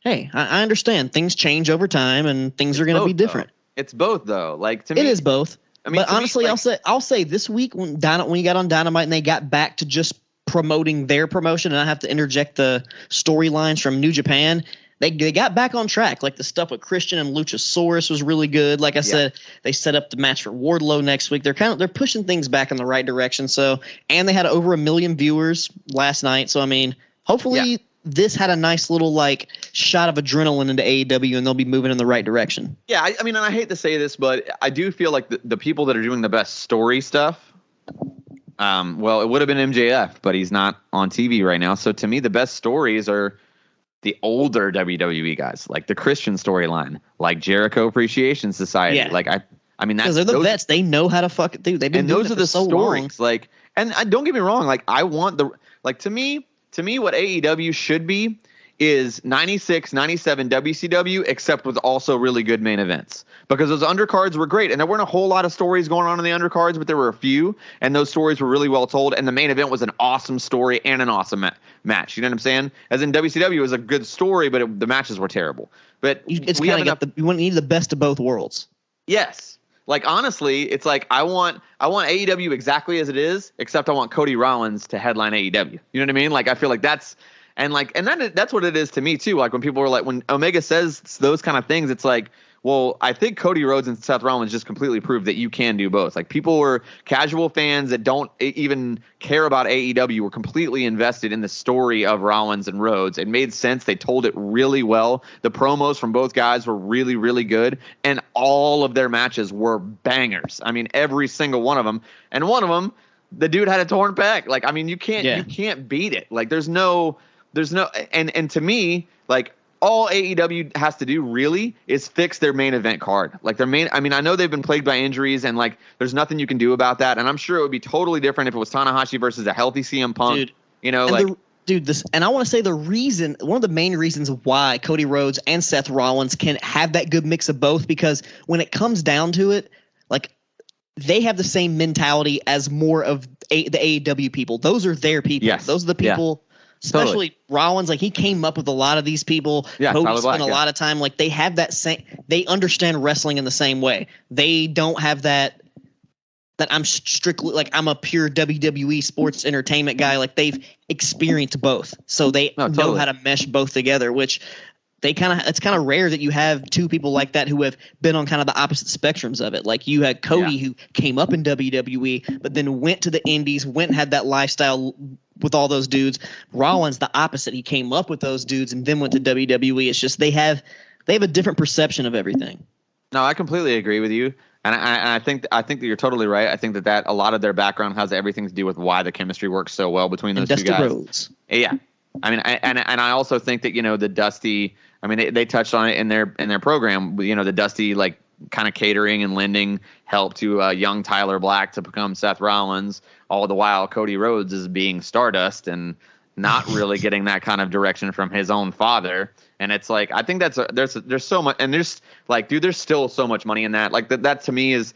hey, I understand things change over time and things are going to be different. It's both though. Like, to me, it is both. I mean, but honestly, I'll say this week when you got on Dynamite and they got back to just promoting their promotion, and I have to interject the storylines from New Japan, they got back on track. Like, the stuff with Christian and Luchasaurus was really good. Like I said, they set up the match for Wardlow next week. They're pushing things back in the right direction. So, and they had over 1 million viewers last night. So, I mean, hopefully this had a nice little like shot of adrenaline into AEW, and they'll be moving in the right direction. Yeah, I mean, and I hate to say this, but I do feel like the people that are doing the best story stuff, well, it would have been MJF, but he's not on TV right now. So to me, the best stories are the older WWE guys, like the Christian storyline, like Jericho Appreciation Society. Yeah. Like, I mean, that's, because they're the vets. They know how to fuck it. They've been doing it for so long. Like, and don't get me wrong. Like, I want to me, what AEW should be is 96, 97 WCW, except with also really good main events. Because those undercards were great, and there weren't a whole lot of stories going on in the undercards, but there were a few, and those stories were really well told, and the main event was an awesome story and an awesome match. You know what I'm saying? As in WCW, it was a good story, but the matches were terrible. But it's kind of you need the best of both worlds. Yes. Like, honestly, it's like I want AEW exactly as it is, except I want Cody Rollins to headline AEW. You know what I mean? Like, I feel like that's what it is to me too. Like, when people are like, when Omega says those kind of things, it's like, well, I think Cody Rhodes and Seth Rollins just completely proved that you can do both. Like, people were casual fans that don't even care about AEW were completely invested in the story of Rollins and Rhodes. It made sense. They told it really well. The promos from both guys were really, really good. And all of their matches were bangers. I mean, every single one of them. And one of them, the dude had a torn pec. Like, I mean, you can't beat it. Like, there's no, and to me, like, all AEW has to do really is fix their main event card. Like, I mean, I know they've been plagued by injuries, and like, there's nothing you can do about that. And I'm sure it would be totally different if it was Tanahashi versus a healthy CM Punk. Dude, you know, like, and I want to say one of the main reasons why Cody Rhodes and Seth Rollins can have that good mix of both, because when it comes down to it, like, they have the same mentality as more of the AEW people. Those are their people. Yes. Those are the people, especially Totally. Rollins. Like, he came up with a lot of these people. Yeah, Cody Tyler spent Black, a lot of time. Like, they have that same. They understand wrestling in the same way. They don't have that I'm strictly like I'm a pure WWE sports entertainment guy. Like, they've experienced both, so they know how to mesh both together. Which it's kind of rare that you have two people like that who have been on kind of the opposite spectrums of it. Like, you had Cody who came up in WWE, but then went to the Indies, went and had that lifestyle with all those dudes. Rollins, the opposite. He came up with those dudes and then went to WWE. It's just they have a different perception of everything. No, I completely agree with you. And I think that you're totally right. I think that a lot of their background has everything to do with why the chemistry works so well between those two guys. Rhodes. Yeah. I mean, I also think that, the Dusty, I mean, they touched on it in their program, the Dusty, like, kind of catering and lending help to young Tyler Black to become Seth Rollins, all the while Cody Rhodes is being Stardust and not really getting that kind of direction from his own father. And it's like, I think there's so much, and there's like, dude, there's still so much money in that. Like, that to me is,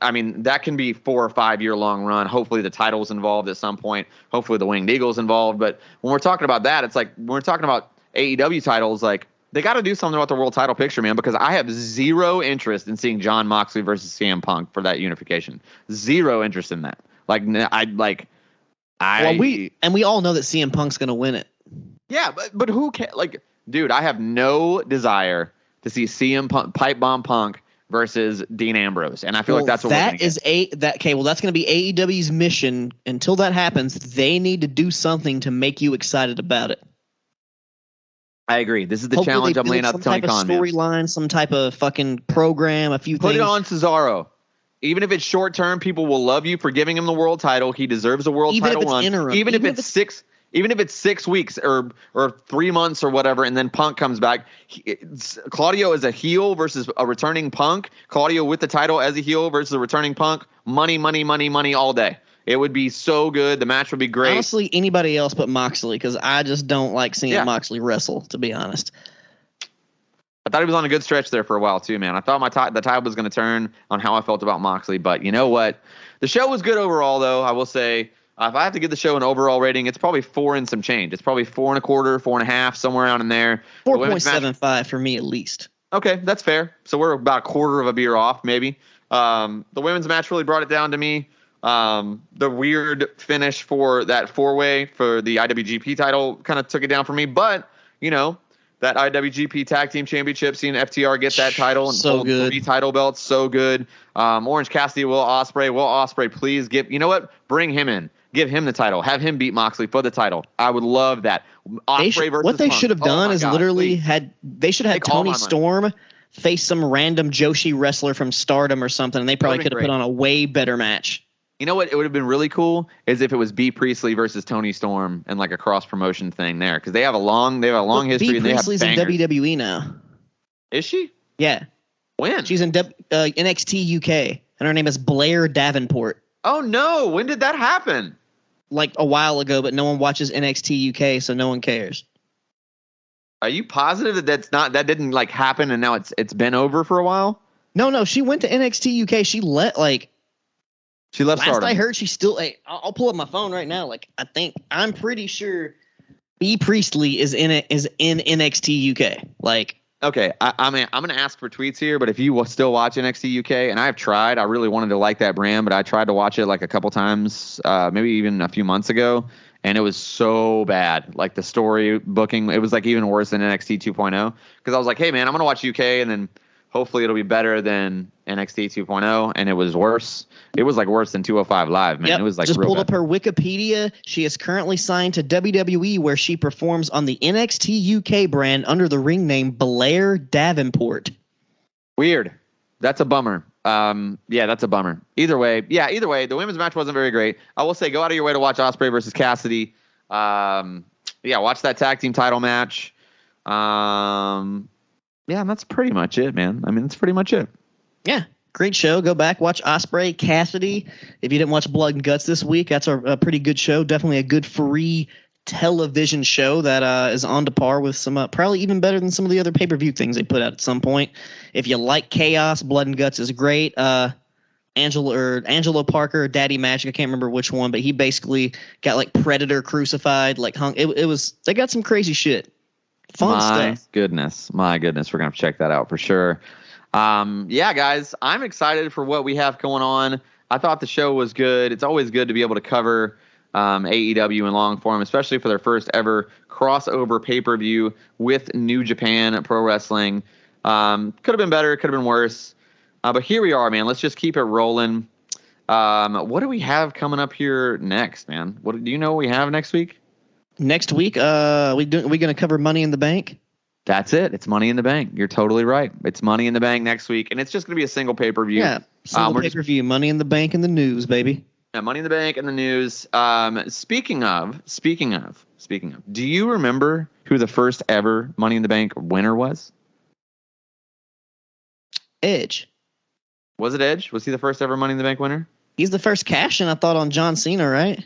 I mean, that can be 4 or 5 year long run. Hopefully the title's involved at some point. Hopefully the Winged Eagle's involved. But when we're talking about that, it's like, when we're talking about AEW titles, like, they got to do something about the world title picture, man, because I have zero interest in seeing Jon Moxley versus CM Punk for that unification. Zero interest in that. Like, we all know that CM Punk's going to win it. Yeah, but who can, like, dude, I have no desire to see CM Punk, Pipe Bomb Punk versus Dean Ambrose, and I feel like that's what we're going to get. Well, that's going to be AEW's mission. Until that happens, they need to do something to make you excited about it. I agree. This is the challenge I'm laying out to Tony Khan. Some type of storyline, some type of fucking program, a few things. Put it on Cesaro. Even if it's short term, people will love you for giving him the world title. He deserves a world title run. Even if it's 6 weeks or 3 months or whatever, and then Punk comes back. Claudio is a heel versus a returning Punk. Claudio with the title as a heel versus a returning Punk. Money, money, money, money all day. It would be so good. The match would be great. Honestly, anybody else but Moxley, because I just don't like seeing Moxley wrestle, to be honest. I thought he was on a good stretch there for a while, too, man. I thought the tide was going to turn on how I felt about Moxley. But you know what? The show was good overall, though, I will say. If I have to give the show an overall rating, it's probably 4 and some change. It's probably 4.25, 4.5, somewhere around in there. 4.75 for me, at least. Okay, that's fair. So we're about a quarter of a beer off, maybe. The women's match really brought it down to me. The weird finish for that 4-way for the IWGP title kind of took it down for me. But, that IWGP Tag Team Championship, seeing FTR get that title and hold 3 title belts, so good. Orange Cassidy, Will Ospreay, please bring him in. Give him the title. Have him beat Moxley for the title. I would love that. Ospreay versus what they should have done is literally they should have Tony Storm face some random Joshi wrestler from Stardom or something, and they probably could have put on a way better match. You know what? It would have been really cool is if it was B. Priestley versus Tony Storm and like a cross promotion thing there, because they have a long history. B. And Priestley's in WWE now. Is she? Yeah. When? She's in NXT UK, and her name is Blair Davenport. Oh no! When did that happen? Like a while ago, but no one watches NXT UK, so no one cares. Are you positive that didn't like happen and now it's been over for a while? No. She went to NXT UK. She left Stardom. Last I heard, she's still. I'll pull up my phone right now. I'm pretty sure B. Priestley is in NXT UK. Okay, I'm gonna ask for tweets here, but if you still watch NXT UK, and I've tried, I really wanted to like that brand, but I tried to watch it like a couple times, maybe even a few months ago, and it was so bad. Like the story booking, it was like even worse than NXT 2.0. Because I was like, hey man, I'm gonna watch UK, and then hopefully it'll be better than NXT 2.0, and it was worse. It was like worse than 205 Live, man. Yep. It was like just pulled up her Wikipedia. She is currently signed to WWE, where she performs on the NXT UK brand under the ring name Blair Davenport. Weird. That's a bummer. That's a bummer. Either way, the women's match wasn't very great. I will say, go out of your way to watch Ospreay versus Cassidy. Watch that tag team title match. And that's pretty much it, man. I mean, that's pretty much it. Yeah. Great show. Go back, watch Ospreay, Cassidy. If you didn't watch Blood and Guts this week, that's a pretty good show. Definitely a good free television show that is on to par with some probably even better than some of the other pay-per-view things they put out at some point. If you like chaos, Blood and Guts is great. Angelo Parker or Daddy Magic. I can't remember which one, but he basically got like Predator crucified, like hung. It was they got some crazy shit. Fun stuff. My goodness, we're gonna have to check that out for sure. Yeah, guys, I'm excited for what we have going on. I thought the show was good. It's always good to be able to cover AEW in long form, especially for their first ever crossover pay-per-view with New Japan Pro Wrestling. Could have been better, could have been worse. But here we are, man. Let's just keep it rolling. What do we have coming up here next, man? What do you know what we have next week? Next week, we going to cover Money in the Bank? That's it. It's Money in the Bank. You're totally right. It's Money in the Bank next week, and it's just going to be a single pay-per-view. Yeah, single pay-per-view. Money in the Bank in the news, baby. Yeah, Money in the Bank in the news. Speaking of, do you remember who the first ever Money in the Bank winner was? Edge. Was it Edge? Was he the first ever Money in the Bank winner? He's the first cash-in, I thought, on John Cena, right?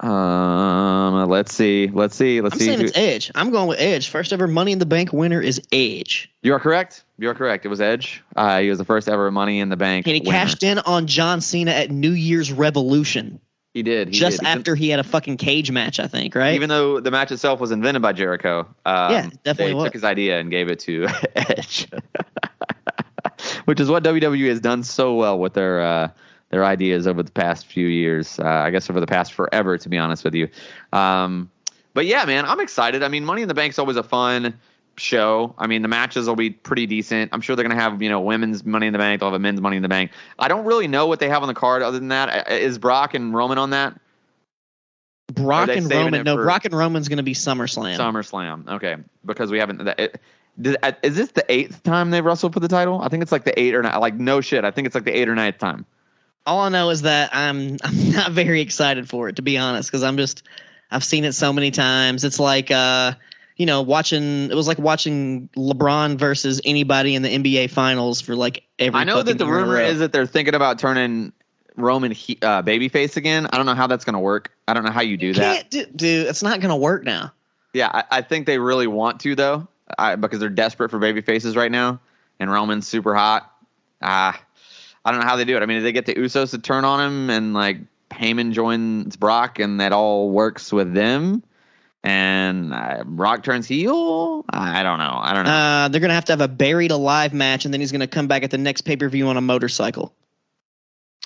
Let's see. I'm saying it's Edge. I'm going with Edge. First ever Money in the Bank winner is Edge. You are correct. It was Edge. He was the first ever Money in the Bank and he winner. Cashed in on John Cena at New Year's Revolution. He did. Just after he had a fucking cage match, I think, right? Even though the match itself was invented by Jericho. Definitely they took his idea and gave it to Edge. Which is what WWE has done so well with their ideas over the past few years. I guess over the past forever, to be honest with you. But yeah, man, I'm excited. I mean, Money in the Bank's always a fun show. I mean, the matches will be pretty decent. I'm sure they're going to have, women's Money in the Bank. They'll have a men's Money in the Bank. I don't really know what they have on the card other than that. Is Brock and Roman on that? Brock and Roman. No, Brock and Roman's going to be SummerSlam. SummerSlam. Okay. Because we haven't. Is this the 8th time they've wrestled for the title? I think it's like the 8th or 9th. Like, no shit. I think it's like the 8th or 9th time. All I know is that I'm not very excited for it, to be honest, because I've seen it so many times. It's like watching LeBron versus anybody in the NBA Finals for like every. I know that the rumor is that they're thinking about turning Roman babyface again. I don't know how that's going to work. I don't know how you do that. Dude, it's not going to work now. Yeah, I think they really want to though, because they're desperate for baby faces right now, and Roman's super hot. I don't know how they do it. I mean, did they get the Usos to turn on him and like Heyman joins Brock and that all works with them and Brock turns heel? I don't know. They're going to have a buried alive match and then he's going to come back at the next pay-per-view on a motorcycle.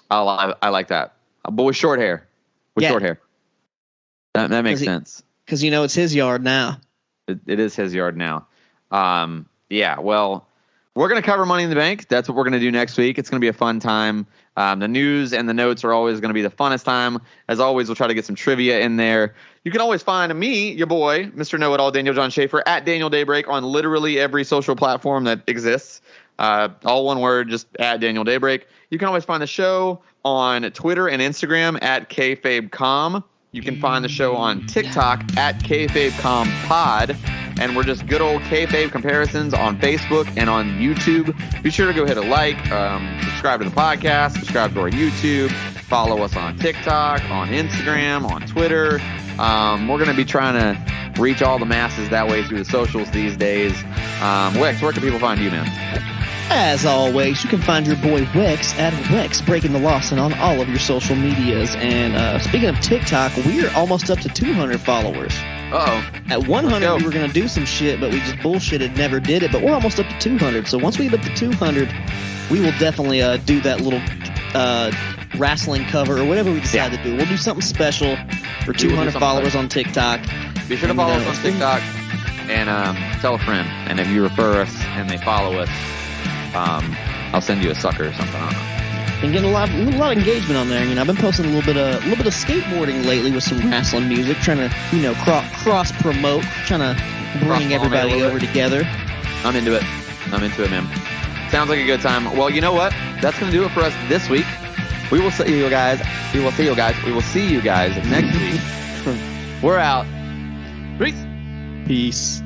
I like that. But with short hair. Short hair. That makes sense. Because, it's his yard now. It is his yard now. Yeah, well, we're going to cover Money in the Bank. That's what we're going to do next week. It's going to be a fun time. The news and the notes are always going to be the funnest time. As always, we'll try to get some trivia in there. You can always find me, your boy, Mr. Knowitall, Daniel John Schafer, at Daniel Daybreak on literally every social platform that exists. All one word, just at Daniel Daybreak. You can always find the show on Twitter and Instagram at KFabeCom. You can find the show on TikTok at KFabeComPod. And we're just good old kayfabe comparisons on Facebook and on YouTube. Be sure to go hit a like, subscribe to the podcast, subscribe to our YouTube, follow us on TikTok, on Instagram, on Twitter. We're going to be trying to reach all the masses that way through the socials these days. Wex, where can people find you, man? As always, you can find your boy Wex at Wex Breaking the Lawson on all of your social medias. And speaking of TikTok, we're almost up to 200 followers. Uh-oh. At 100, we were going to do some shit, but we just bullshitted, never did it. But we're almost up to 200. So once we get up to 200, we will definitely do that little wrestling cover or whatever we decide to do. We'll do something special for 200 followers on TikTok. Be sure to follow us on TikTok and tell a friend. And if you refer us and they follow us, I'll send you a sucker or something. I don't know. Been getting a lot of engagement on there. I've been posting a little bit of skateboarding lately with some wrestling music, trying to cross promote, trying to bring everybody over together. I'm into it, man. Sounds like a good time. Well, you know what? That's gonna do it for us this week. We will see you guys. We will see you guys next week. We're out. Peace.